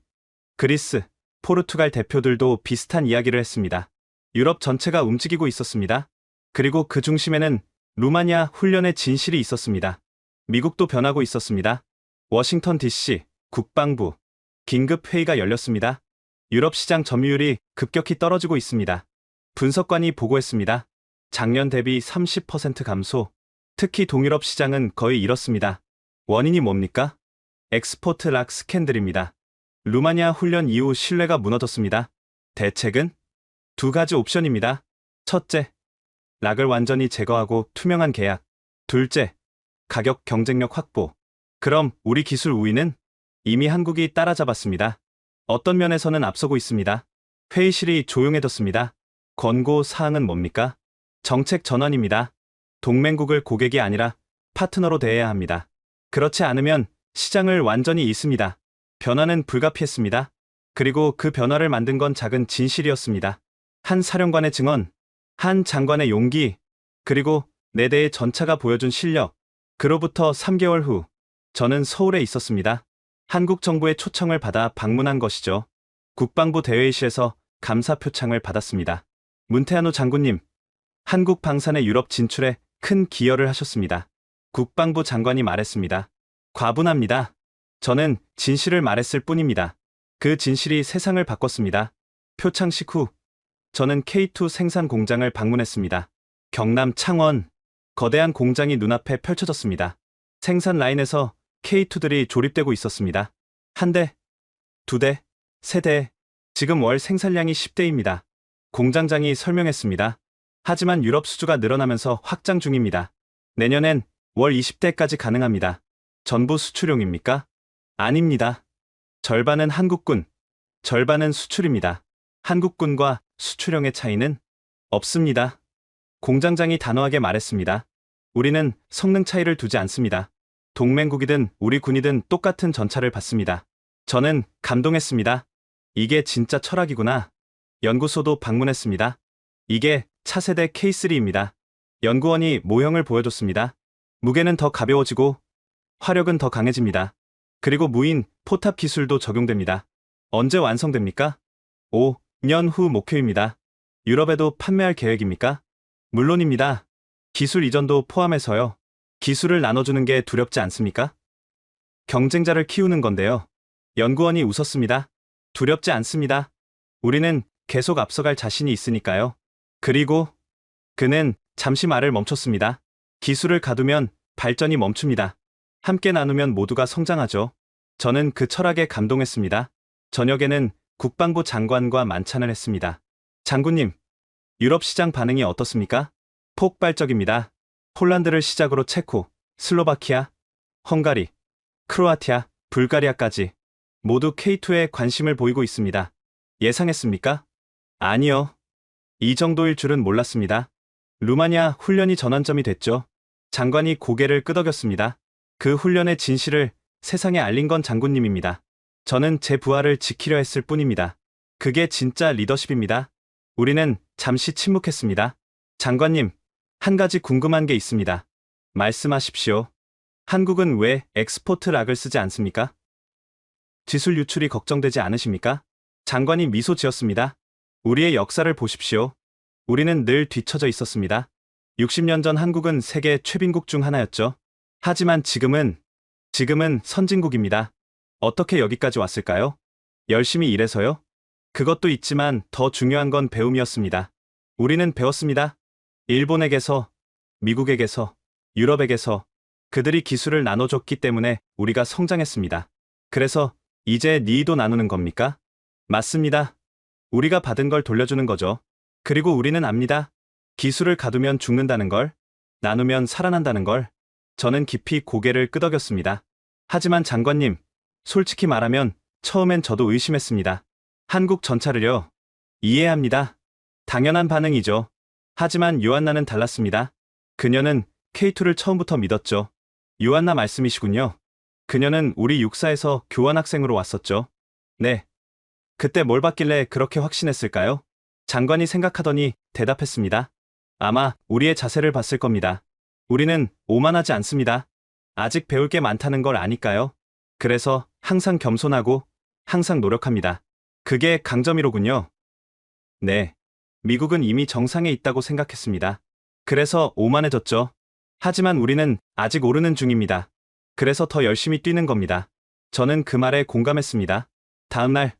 그리스, 포르투갈 대표들도 비슷한 이야기를 했습니다. 유럽 전체가 움직이고 있었습니다. 그리고 그 중심에는 루마니아 훈련의 진실이 있었습니다. 미국도 변하고 있었습니다. 워싱턴 DC, 국방부, 긴급 회의가 열렸습니다. 유럽 시장 점유율이 급격히 떨어지고 있습니다. 분석관이 보고했습니다. 작년 대비 30% 감소, 특히 동유럽 시장은 거의 잃었습니다. 원인이 뭡니까? 엑스포트 락 스캔들입니다. 루마니아 훈련 이후 신뢰가 무너졌습니다. 대책은? 두 가지 옵션입니다. 첫째, 락을 완전히 제거하고 투명한 계약. 둘째, 가격 경쟁력 확보. 그럼 우리 기술 우위는? 이미 한국이 따라잡았습니다. 어떤 면에서는 앞서고 있습니다. 회의실이 조용해졌습니다. 권고 사항은 뭡니까? 정책 전환입니다. 동맹국을 고객이 아니라 파트너로 대해야 합니다. 그렇지 않으면 시장을 완전히 잃습니다. 변화는 불가피했습니다. 그리고 그 변화를 만든 건 작은 진실이었습니다. 한 사령관의 증언, 한 장관의 용기, 그리고 4대의 전차가 보여준 실력. 그로부터 3개월 후, 저는 서울에 있었습니다. 한국 정부의 초청을 받아 방문한 것이죠. 국방부 대회의실에서 감사 표창을 받았습니다. 문태한호 장군님, 한국 방산의 유럽 진출에 큰 기여를 하셨습니다. 국방부 장관이 말했습니다. 과분합니다. 저는 진실을 말했을 뿐입니다. 그 진실이 세상을 바꿨습니다. 표창식 후, 저는 K2 생산 공장을 방문했습니다. 경남 창원, 거대한 공장이 눈앞에 펼쳐졌습니다. 생산 라인에서 K2들이 조립되고 있었습니다. 한 대, 2대, 3대, 지금 월 생산량이 10대입니다. 공장장이 설명했습니다. 하지만 유럽 수주가 늘어나면서 확장 중입니다. 내년엔 월 20대까지 가능합니다. 전부 수출용입니까? 아닙니다. 절반은 한국군, 절반은 수출입니다. 한국군과 수출용의 차이는 없습니다. 공장장이 단호하게 말했습니다. 우리는 성능 차이를 두지 않습니다. 동맹국이든 우리 군이든 똑같은 전차를 받습니다. 저는 감동했습니다. 이게 진짜 철학이구나. 연구소도 방문했습니다. 이게 차세대 K3입니다. 연구원이 모형을 보여줬습니다. 무게는 더 가벼워지고 화력은 더 강해집니다. 그리고 무인 포탑 기술도 적용됩니다. 언제 완성됩니까? 5년 후 목표입니다. 유럽에도 판매할 계획입니까? 물론입니다. 기술 이전도 포함해서요. 기술을 나눠주는 게 두렵지 않습니까? 경쟁자를 키우는 건데요. 연구원이 웃었습니다. 두렵지 않습니다. 우리는 계속 앞서갈 자신이 있으니까요. 그리고 그는 잠시 말을 멈췄습니다. 기술을 가두면 발전이 멈춥니다. 함께 나누면 모두가 성장하죠. 저는 그 철학에 감동했습니다. 저녁에는 국방부 장관과 만찬을 했습니다. 장군님, 유럽 시장 반응이 어떻습니까? 폭발적입니다. 폴란드를 시작으로 체코, 슬로바키아, 헝가리, 크로아티아, 불가리아까지 모두 K2에 관심을 보이고 있습니다. 예상했습니까? 아니요. 이 정도일 줄은 몰랐습니다. 루마니아 훈련이 전환점이 됐죠. 장관이 고개를 끄덕였습니다. 그 훈련의 진실을 세상에 알린 건 장군님입니다. 저는 제 부하를 지키려 했을 뿐입니다. 그게 진짜 리더십입니다. 우리는 잠시 침묵했습니다. 장관님, 한 가지 궁금한 게 있습니다. 말씀하십시오. 한국은 왜 엑스포트 락을 쓰지 않습니까? 기술 유출이 걱정되지 않으십니까? 장관이 미소 지었습니다. 우리의 역사를 보십시오. 우리는 늘 뒤처져 있었습니다. 60년 전 한국은 세계 최빈국 중 하나였죠. 하지만 지금은 선진국입니다. 어떻게 여기까지 왔을까요? 열심히 일해서요? 그것도 있지만 더 중요한 건 배움이었습니다. 우리는 배웠습니다. 일본에게서, 미국에게서, 유럽에게서 그들이 기술을 나눠줬기 때문에 우리가 성장했습니다. 그래서 이제 니도 나누는 겁니까? 맞습니다. 우리가 받은 걸 돌려주는 거죠. 그리고 우리는 압니다. 기술을 가두면 죽는다는 걸, 나누면 살아난다는 걸. 저는 깊이 고개를 끄덕였습니다. 하지만 장관님, 솔직히 말하면 처음엔 저도 의심했습니다. 한국 전차를요. 이해합니다. 당연한 반응이죠. 하지만 요한나는 달랐습니다. 그녀는 K2를 처음부터 믿었죠. 요한나 말씀이시군요. 그녀는 우리 육사에서 교환학생으로 왔었죠. 네. 그때 뭘 봤길래 그렇게 확신했을까요? 장관이 생각하더니 대답했습니다. 아마 우리의 자세를 봤을 겁니다. 우리는 오만하지 않습니다. 아직 배울 게 많다는 걸 아니까요. 그래서 항상 겸손하고 항상 노력합니다. 그게 강점이로군요. 네. 미국은 이미 정상에 있다고 생각했습니다. 그래서 오만해졌죠. 하지만 우리는 아직 오르는 중입니다. 그래서 더 열심히 뛰는 겁니다. 저는 그 말에 공감했습니다. 다음 날,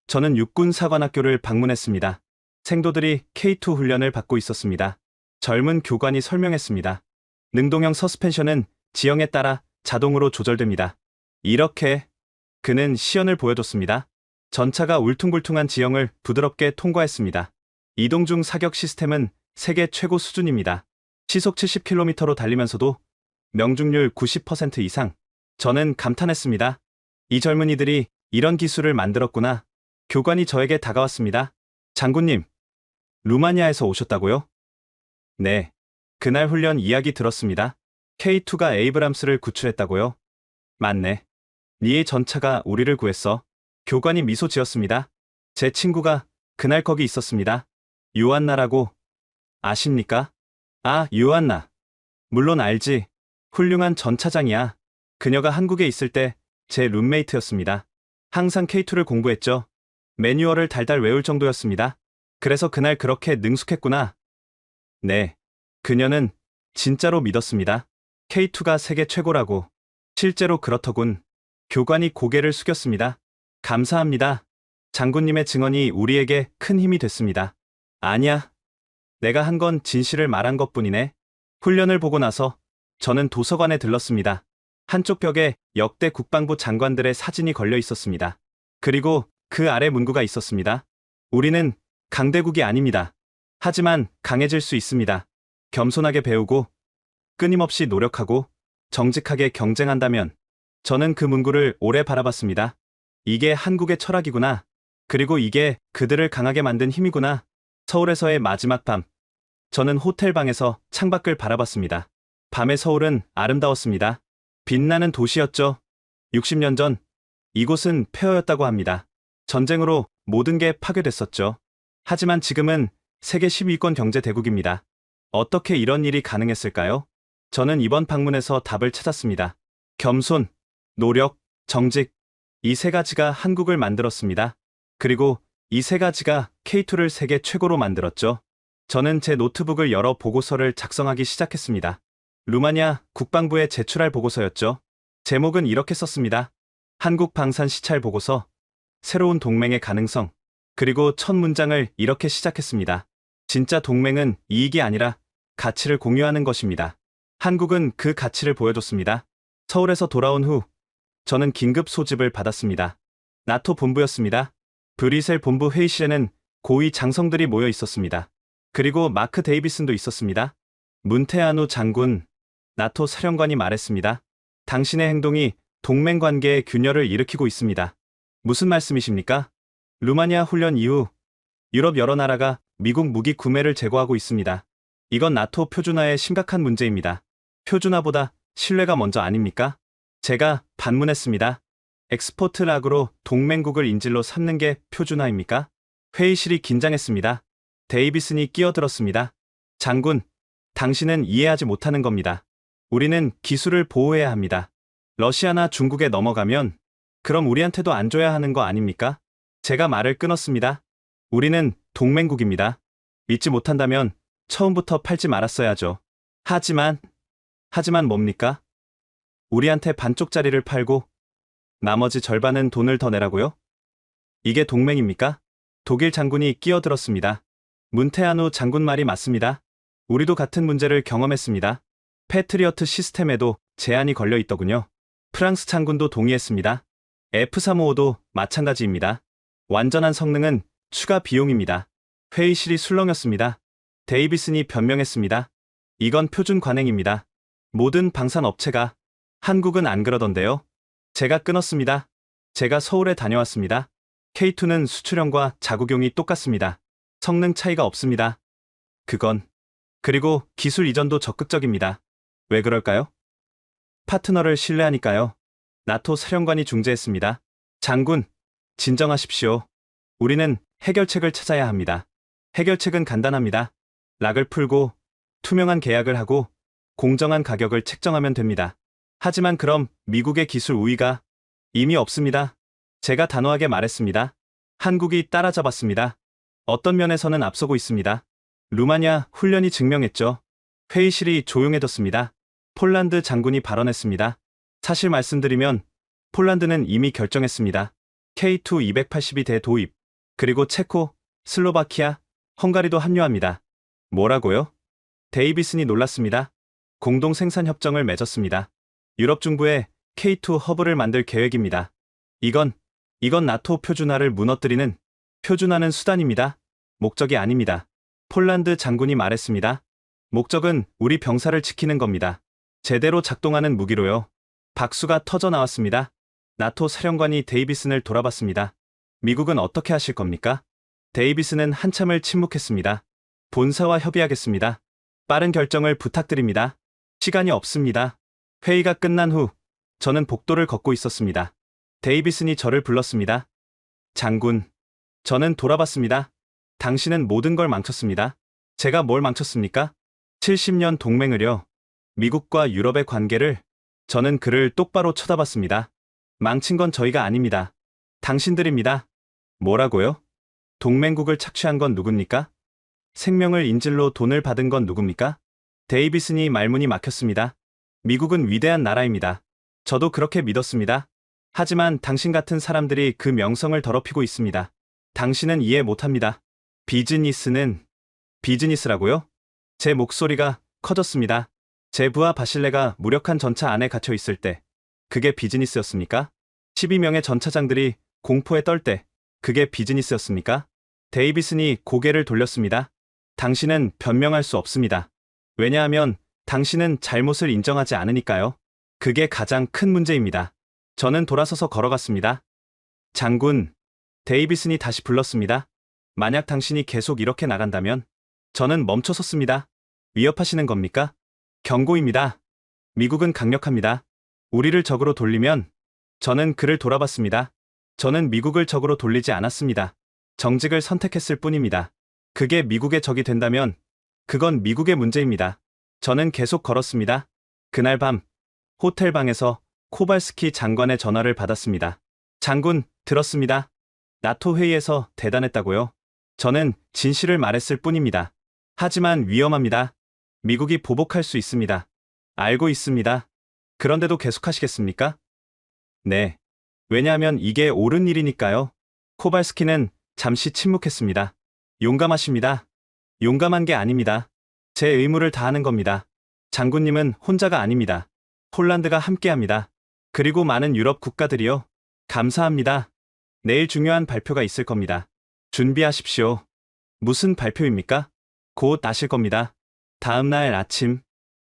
저는 육군사관학교를 방문했습니다. 생도들이 K2 훈련을 받고 있었습니다. 젊은 교관이 설명했습니다. 능동형 서스펜션은 지형에 따라 자동으로 조절됩니다. 이렇게 그는 시연을 보여줬습니다. 전차가 울퉁불퉁한 지형을 부드럽게 통과했습니다. 이동 중 사격 시스템은 세계 최고 수준입니다. 시속 70km로 달리면서도 명중률 90% 이상. 저는 감탄했습니다. 이 젊은이들이 이런 기술을 만들었구나. 교관이 저에게 다가왔습니다. 장군님, 루마니아에서 오셨다고요? 네. 그날 훈련 이야기 들었습니다. K2가 에이브람스를 구출했다고요? 맞네. 니의 전차가 우리를 구했어. 교관이 미소 지었습니다. 제 친구가 그날 거기 있었습니다. 요한나라고 아십니까? 아, 요한나. 물론 알지. 훌륭한 전차장이야. 그녀가 한국에 있을 때 제 룸메이트였습니다. 항상 K2를 공부했죠. 매뉴얼을 달달 외울 정도였습니다. 그래서 그날 그렇게 능숙했구나. 네. 그녀는 진짜로 믿었습니다. K2가 세계 최고라고. 실제로 그렇더군. 교관이 고개를 숙였습니다. 감사합니다. 장군님의 증언이 우리에게 큰 힘이 됐습니다. 아니야. 내가 한 건 진실을 말한 것뿐이네. 훈련을 보고 나서 저는 도서관에 들렀습니다. 한쪽 벽에 역대 국방부 장관들의 사진이 걸려 있었습니다. 그리고 그 아래 문구가 있었습니다. 우리는 강대국이 아닙니다. 하지만 강해질 수 있습니다. 겸손하게 배우고 끊임없이 노력하고 정직하게 경쟁한다면. 저는 그 문구를 오래 바라봤습니다. 이게 한국의 철학이구나. 그리고 이게 그들을 강하게 만든 힘이구나. 서울에서의 마지막 밤. 저는 호텔 방에서 창밖을 바라봤습니다. 밤의 서울은 아름다웠습니다. 빛나는 도시였죠. 60년 전 이곳은 폐허였다고 합니다. 전쟁으로 모든 게 파괴됐었죠. 하지만 지금은 세계 10위권 경제 대국입니다. 어떻게 이런 일이 가능했을까요? 저는 이번 방문에서 답을 찾았습니다. 겸손, 노력, 정직. 이 세 가지가 한국을 만들었습니다. 그리고 이 세 가지가 K2를 세계 최고로 만들었죠. 저는 제 노트북을 열어 보고서를 작성하기 시작했습니다. 루마니아 국방부에 제출할 보고서였죠. 제목은 이렇게 썼습니다. 한국 방산 시찰 보고서, 새로운 동맹의 가능성. 그리고 첫 문장을 이렇게 시작했습니다. 진짜 동맹은 이익이 아니라 가치를 공유하는 것입니다. 한국은 그 가치를 보여줬습니다. 서울에서 돌아온 후 저는 긴급 소집을 받았습니다. 나토 본부였습니다. 브뤼셀 본부 회의실에는 고위 장성들이 모여 있었습니다. 그리고 마크 데이비슨도 있었습니다. 문테아누 장군, 나토 사령관이 말했습니다. 당신의 행동이 동맹 관계에 균열을 일으키고 있습니다. 무슨 말씀이십니까? 루마니아 훈련 이후 유럽 여러 나라가 미국 무기 구매를 제고하고 있습니다. 이건 나토 표준화의 심각한 문제입니다. 표준화보다 신뢰가 먼저 아닙니까? 제가 반문했습니다. 엑스포트 락으로 동맹국을 인질로 삼는 게 표준화입니까? 회의실이 긴장했습니다. 데이비슨이 끼어들었습니다. 장군, 당신은 이해하지 못하는 겁니다. 우리는 기술을 보호해야 합니다. 러시아나 중국에 넘어가면 그럼 우리한테도 안 줘야 하는 거 아닙니까? 제가 말을 끊었습니다. 우리는 동맹국입니다. 믿지 못한다면 처음부터 팔지 말았어야죠. 하지만 뭡니까? 우리한테 반쪽짜리를 팔고 나머지 절반은 돈을 더 내라고요? 이게 동맹입니까? 독일 장군이 끼어들었습니다. 문테아누 장군 말이 맞습니다. 우리도 같은 문제를 경험했습니다. 패트리어트 시스템에도 제한이 걸려 있더군요. 프랑스 장군도 동의했습니다. F-355도 마찬가지입니다. 완전한 성능은 추가 비용입니다. 회의실이 술렁였습니다. 데이비슨이 변명했습니다. 이건 표준 관행입니다. 모든 방산 업체가. 한국은 안 그러던데요. 제가 끊었습니다. 제가 서울에 다녀왔습니다. K2는 수출형과 자국용이 똑같습니다. 성능 차이가 없습니다. 그리고 기술 이전도 적극적입니다. 왜 그럴까요? 파트너를 신뢰하니까요. 나토 사령관이 중재했습니다. 장군, 진정하십시오. 우리는 해결책을 찾아야 합니다. 해결책은 간단합니다. 락을 풀고 투명한 계약을 하고 공정한 가격을 책정하면 됩니다. 하지만 그럼 미국의 기술 우위가 이미 없습니다. 제가 단호하게 말했습니다. 한국이 따라잡았습니다. 어떤 면에서는 앞서고 있습니다. 루마니아 훈련이 증명했죠. 회의실이 조용해졌습니다. 폴란드 장군이 발언했습니다. 사실 말씀드리면 폴란드는 이미 결정했습니다. K2 282대 도입, 그리고 체코, 슬로바키아, 헝가리도 합류합니다. 뭐라고요? 데이비슨이 놀랐습니다. 공동 생산 협정을 맺었습니다. 유럽 중부에 K2 허브를 만들 계획입니다. 이건 나토 표준화를 무너뜨리는, 표준화는 수단입니다. 목적이 아닙니다. 폴란드 장군이 말했습니다. 목적은 우리 병사를 지키는 겁니다. 제대로 작동하는 무기로요. 박수가 터져 나왔습니다. 나토 사령관이 데이비슨을 돌아봤습니다. 미국은 어떻게 하실 겁니까? 데이비슨은 한참을 침묵했습니다. 본사와 협의하겠습니다. 빠른 결정을 부탁드립니다. 시간이 없습니다. 회의가 끝난 후 저는 복도를 걷고 있었습니다. 데이비슨이 저를 불렀습니다. 장군, 저는 돌아봤습니다. 당신은 모든 걸 망쳤습니다. 제가 뭘 망쳤습니까? 70년 동맹을요. 미국과 유럽의 관계를. 저는 그를 똑바로 쳐다봤습니다. 망친 건 저희가 아닙니다. 당신들입니다. 뭐라고요? 동맹국을 착취한 건 누굽니까? 생명을 인질로 돈을 받은 건 누굽니까? 데이비슨이 말문이 막혔습니다. 미국은 위대한 나라입니다. 저도 그렇게 믿었습니다. 하지만 당신 같은 사람들이 그 명성을 더럽히고 있습니다. 당신은 이해 못합니다. 비즈니스라고요? 제 목소리가 커졌습니다. 제 부하 바실레가 무력한 전차 안에 갇혀 있을 때 그게 비즈니스였습니까? 12명의 전차장들이 공포에 떨 때 그게 비즈니스였습니까? 데이비슨이 고개를 돌렸습니다. 당신은 변명할 수 없습니다. 왜냐하면 당신은 잘못을 인정하지 않으니까요. 그게 가장 큰 문제입니다. 저는 돌아서서 걸어갔습니다. 장군, 데이비슨이 다시 불렀습니다. 만약 당신이 계속 이렇게 나간다면 저는 멈춰섰습니다. 위협하시는 겁니까? 경고입니다. 미국은 강력합니다. 우리를 적으로 돌리면 저는 그를 돌아봤습니다. 저는 미국을 적으로 돌리지 않았습니다. 정직을 선택했을 뿐입니다. 그게 미국의 적이 된다면 그건 미국의 문제입니다. 저는 계속 걸었습니다. 그날 밤 호텔 방에서 코발스키 장관의 전화를 받았습니다. 장군, 들었습니다. 나토 회의에서 대단했다고요? 저는 진실을 말했을 뿐입니다. 하지만 위험합니다. 미국이 보복할 수 있습니다. 알고 있습니다. 그런데도 계속하시겠습니까? 네. 왜냐하면 이게 옳은 일이니까요. 코발스키는 잠시 침묵했습니다. 용감하십니다. 용감한 게 아닙니다. 제 의무를 다하는 겁니다. 장군님은 혼자가 아닙니다. 폴란드가 함께합니다. 그리고 많은 유럽 국가들이요. 감사합니다. 내일 중요한 발표가 있을 겁니다. 준비하십시오. 무슨 발표입니까? 곧 아실 겁니다. 다음 날 아침,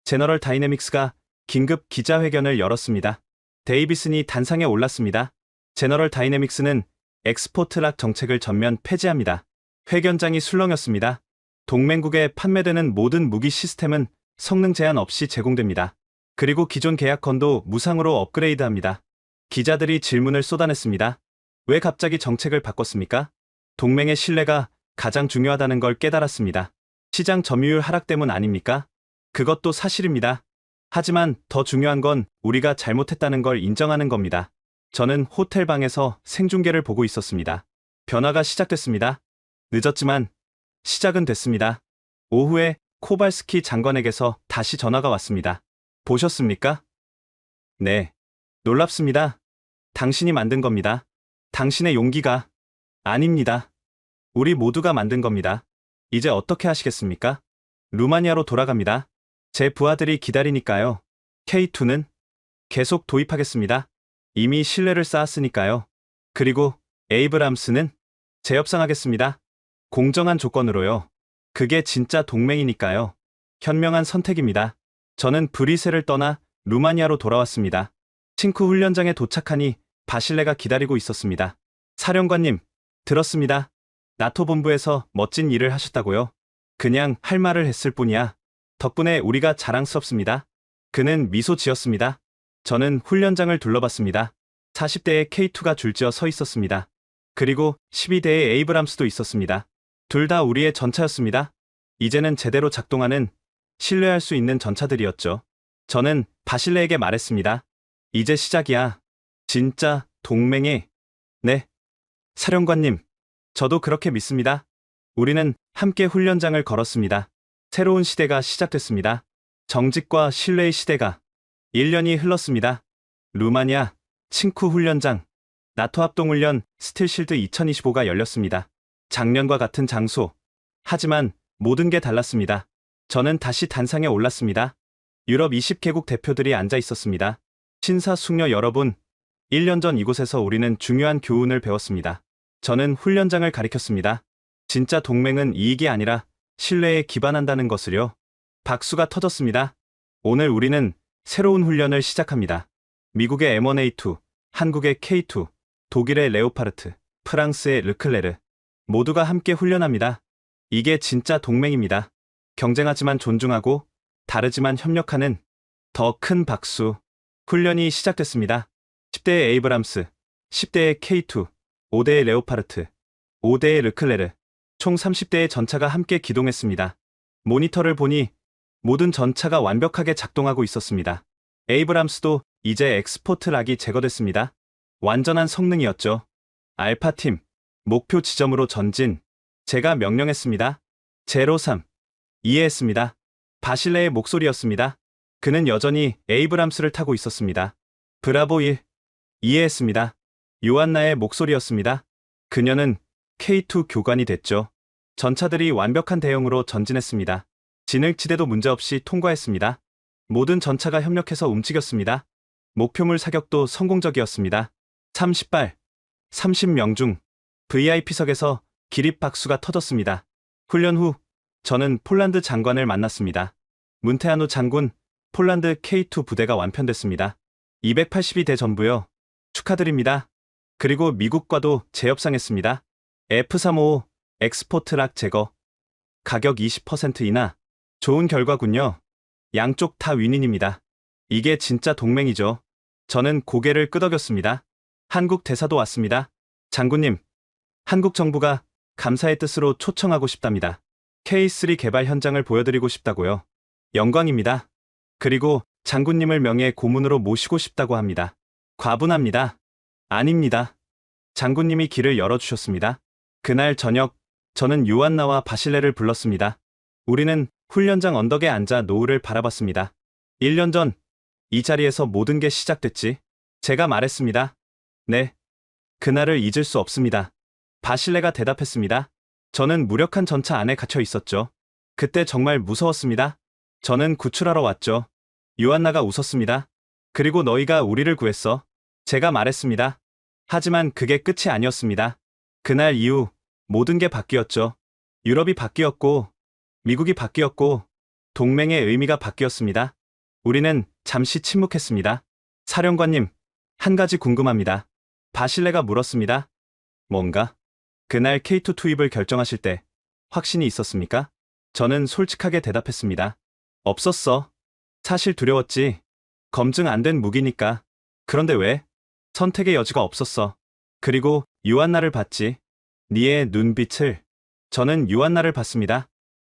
제너럴 다이내믹스가 긴급 기자회견을 열었습니다. 데이비슨이 단상에 올랐습니다. 제너럴 다이내믹스는 엑스포트락 정책을 전면 폐지합니다. 회견장이 술렁였습니다. 동맹국에 판매되는 모든 무기 시스템은 성능 제한 없이 제공됩니다. 그리고 기존 계약건도 무상으로 업그레이드합니다. 기자들이 질문을 쏟아냈습니다. 왜 갑자기 정책을 바꿨습니까? 동맹의 신뢰가 가장 중요하다는 걸 깨달았습니다. 시장 점유율 하락 때문 아닙니까? 그것도 사실입니다. 하지만 더 중요한 건 우리가 잘못했다는 걸 인정하는 겁니다. 저는 호텔 방에서 생중계를 보고 있었습니다. 변화가 시작됐습니다. 늦었지만 시작은 됐습니다. 오후에 코발스키 장관에게서 다시 전화가 왔습니다. 보셨습니까? 네. 놀랍습니다. 당신이 만든 겁니다. 당신의 용기가. 아닙니다. 우리 모두가 만든 겁니다. 이제 어떻게 하시겠습니까? 루마니아로 돌아갑니다. 제 부하들이 기다리니까요. K2는 계속 도입하겠습니다. 이미 신뢰를 쌓았으니까요. 그리고 에이브람스는 재협상하겠습니다. 공정한 조건으로요. 그게 진짜 동맹이니까요. 현명한 선택입니다. 저는 브뤼셀을 떠나 루마니아로 돌아왔습니다. 칭쿠 훈련장에 도착하니 바실레가 기다리고 있었습니다. 사령관님, 들었습니다. 나토 본부에서 멋진 일을 하셨다고요? 그냥 할 말을 했을 뿐이야. 덕분에 우리가 자랑스럽습니다. 그는 미소 지었습니다. 저는 훈련장을 둘러봤습니다. 40대의 K2가 줄지어 서 있었습니다. 그리고 12대의 에이브람스도 있었습니다. 둘 다 우리의 전차였습니다. 이제는 제대로 작동하는, 신뢰할 수 있는 전차들이었죠. 저는 바실레에게 말했습니다. 이제 시작이야. 진짜 동맹의. 네. 사령관님, 저도 그렇게 믿습니다. 우리는 함께 훈련장을 걸었습니다. 새로운 시대가 시작됐습니다. 정직과 신뢰의 시대가. 1년이 흘렀습니다. 루마니아, 칭쿠 훈련장, 나토 합동훈련 스틸실드 2025가 열렸습니다. 작년과 같은 장소. 하지만 모든 게 달랐습니다. 저는 다시 단상에 올랐습니다. 유럽 20개국 대표들이 앉아 있었습니다. 신사숙녀 여러분, 1년 전 이곳에서 우리는 중요한 교훈을 배웠습니다. 저는 훈련장을 가리켰습니다. 진짜 동맹은 이익이 아니라 신뢰에 기반한다는 것을요. 박수가 터졌습니다. 오늘 우리는 새로운 훈련을 시작합니다. 미국의 M1A2, 한국의 K2, 독일의 레오파르트, 프랑스의 르클레르. 모두가 함께 훈련합니다. 이게 진짜 동맹입니다. 경쟁하지만 존중하고, 다르지만 협력하는. 더 큰 박수. 훈련이 시작됐습니다. 10대의 에이브람스, 10대의 K2, 5대의 레오파르트, 5대의 르클레르. 총 30대의 전차가 함께 기동했습니다. 모니터를 보니 모든 전차가 완벽하게 작동하고 있었습니다. 에이브람스도 이제 엑스포트 락이 제거됐습니다. 완전한 성능이었죠. 알파팀, 목표 지점으로 전진. 제가 명령했습니다. 03. 이해했습니다. 바실레의 목소리였습니다. 그는 여전히 에이브람스를 타고 있었습니다. 브라보 1. 이해했습니다. 요한나의 목소리였습니다. 그녀는 K2 교관이 됐죠. 전차들이 완벽한 대형으로 전진했습니다. 진흙지대도 문제없이 통과했습니다. 모든 전차가 협력해서 움직였습니다. 목표물 사격도 성공적이었습니다. 30발, 30명 중 VIP석에서 기립박수가 터졌습니다. 훈련 후 저는 폴란드 장관을 만났습니다. 문테아노 장군, 폴란드 K2 부대가 완편됐습니다. 282대 전부요. 축하드립니다. 그리고 미국과도 재협상했습니다. F355 엑스포트 락 제거. 가격 20% 인하. 좋은 결과군요. 양쪽 다 윈윈입니다. 이게 진짜 동맹이죠. 저는 고개를 끄덕였습니다. 한국 대사도 왔습니다. 장군님, 한국 정부가 감사의 뜻으로 초청하고 싶답니다. K3 개발 현장을 보여드리고 싶다고요. 영광입니다. 그리고 장군님을 명예 고문으로 모시고 싶다고 합니다. 과분합니다. 아닙니다. 장군님이 길을 열어주셨습니다. 그날 저녁, 저는 요한나와 바실레를 불렀습니다. 우리는 훈련장 언덕에 앉아 노을을 바라봤습니다. 1년 전, 이 자리에서 모든 게 시작됐지. 제가 말했습니다. 네. 그날을 잊을 수 없습니다. 바실레가 대답했습니다. 저는 무력한 전차 안에 갇혀 있었죠. 그때 정말 무서웠습니다. 저는 구출하러 왔죠. 요한나가 웃었습니다. 그리고 너희가 우리를 구했어. 제가 말했습니다. 하지만 그게 끝이 아니었습니다. 그날 이후 모든 게 바뀌었죠. 유럽이 바뀌었고, 미국이 바뀌었고, 동맹의 의미가 바뀌었습니다. 우리는 잠시 침묵했습니다. 사령관님, 한 가지 궁금합니다. 바실레가 물었습니다. 뭔가? 그날 K2 투입을 결정하실 때 확신이 있었습니까? 저는 솔직하게 대답했습니다. 없었어. 사실 두려웠지. 검증 안 된 무기니까. 그런데 왜? 선택의 여지가 없었어. 그리고 유한나를 봤지. 니의 눈빛을. 저는 유한나를 봤습니다.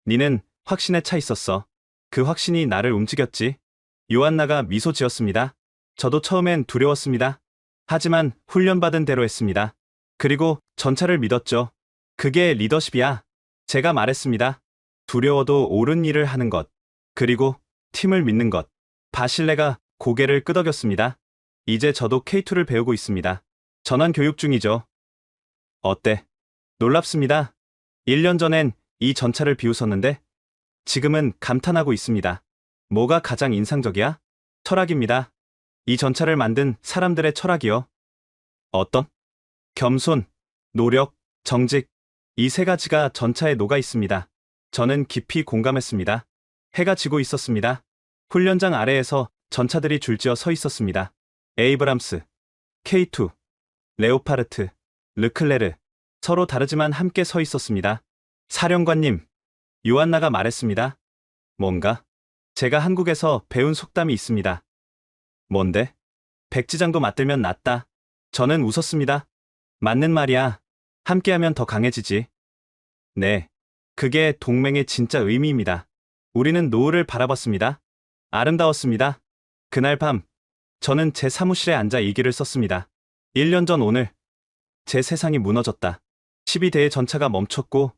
니는 확신에 차 있었어. 그 확신이 나를 움직였지. 유한나가 미소 지었습니다. 저도 처음엔 두려웠습니다. 하지만 훈련받은 대로 했습니다. 그리고 전차를 믿었죠. 그게 리더십이야. 제가 말했습니다. 두려워도 옳은 일을 하는 것. 그리고 팀을 믿는 것. 바실레가 고개를 끄덕였습니다. 이제 저도 K2를 배우고 있습니다. 전환 교육 중이죠. 어때? 놀랍습니다. 1년 전엔 이 전차를 비웃었는데 지금은 감탄하고 있습니다. 뭐가 가장 인상적이야? 철학입니다. 이 전차를 만든 사람들의 철학이요. 어떤? 겸손, 노력, 정직. 이 세 가지가 전차에 녹아 있습니다. 저는 깊이 공감했습니다. 해가 지고 있었습니다. 훈련장 아래에서 전차들이 줄지어 서 있었습니다. 에이브람스, K2, 레오파르트, 르클레르. 서로 다르지만 함께 서 있었습니다. 사령관님, 요한나가 말했습니다. 뭔가? 제가 한국에서 배운 속담이 있습니다. 뭔데? 백지장도 맞들면 낫다. 저는 웃었습니다. 맞는 말이야. 함께하면 더 강해지지. 네. 그게 동맹의 진짜 의미입니다. 우리는 노을을 바라봤습니다. 아름다웠습니다. 그날 밤, 저는 제 사무실에 앉아 일기를 썼습니다. 1년 전 오늘, 제 세상이 무너졌다. 12대의 전차가 멈췄고,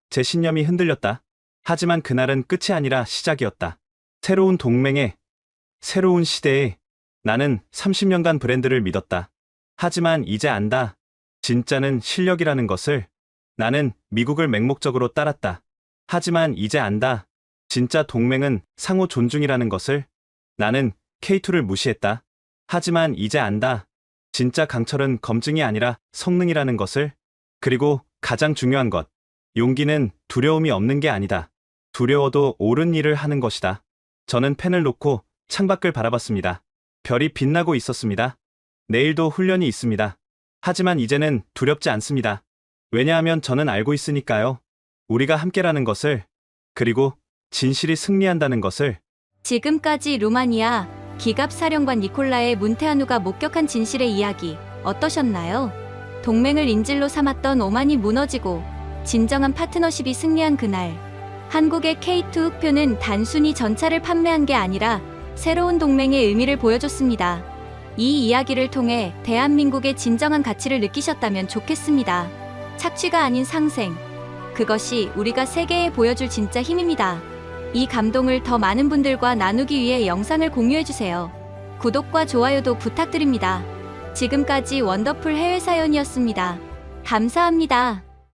제 신념이 흔들렸다. 하지만 그날은 끝이 아니라 시작이었다. 새로운 동맹에, 새로운 시대에 나는 30년간 브랜드를 믿었다. 하지만 이제 안다. 진짜는 실력이라는 것을. 나는 미국을 맹목적으로 따랐다. 하지만 이제 안다. 진짜 동맹은 상호 존중이라는 것을. 나는 K2를 무시했다. 하지만 이제 안다. 진짜 강철은 검증이 아니라 성능이라는 것을. 그리고 가장 중요한 것. 용기는 두려움이 없는 게 아니다. 두려워도 옳은 일을 하는 것이다. 저는 펜을 놓고 창밖을 바라봤습니다. 별이 빛나고 있었습니다. 내일도 훈련이 있습니다. 하지만 이제는 두렵지 않습니다. 왜냐하면 저는 알고 있으니까요. 우리가 함께라는 것을, 그리고 진실이 승리한다는 것을. 지금까지 루마니아 기갑 사령관 니콜라의 문테아누가 목격한 진실의 이야기 어떠셨나요? 동맹을 인질로 삼았던 오만이 무너지고 진정한 파트너십이 승리한 그날, 한국의 K2 흑표는 단순히 전차를 판매한 게 아니라 새로운 동맹의 의미를 보여줬습니다. 이 이야기를 통해 대한민국의 진정한 가치를 느끼셨다면 좋겠습니다. 착취가 아닌 상생. 그것이 우리가 세계에 보여줄 진짜 힘입니다. 이 감동을 더 많은 분들과 나누기 위해 영상을 공유해주세요. 구독과 좋아요도 부탁드립니다. 지금까지 원더풀 해외사연이었습니다. 감사합니다.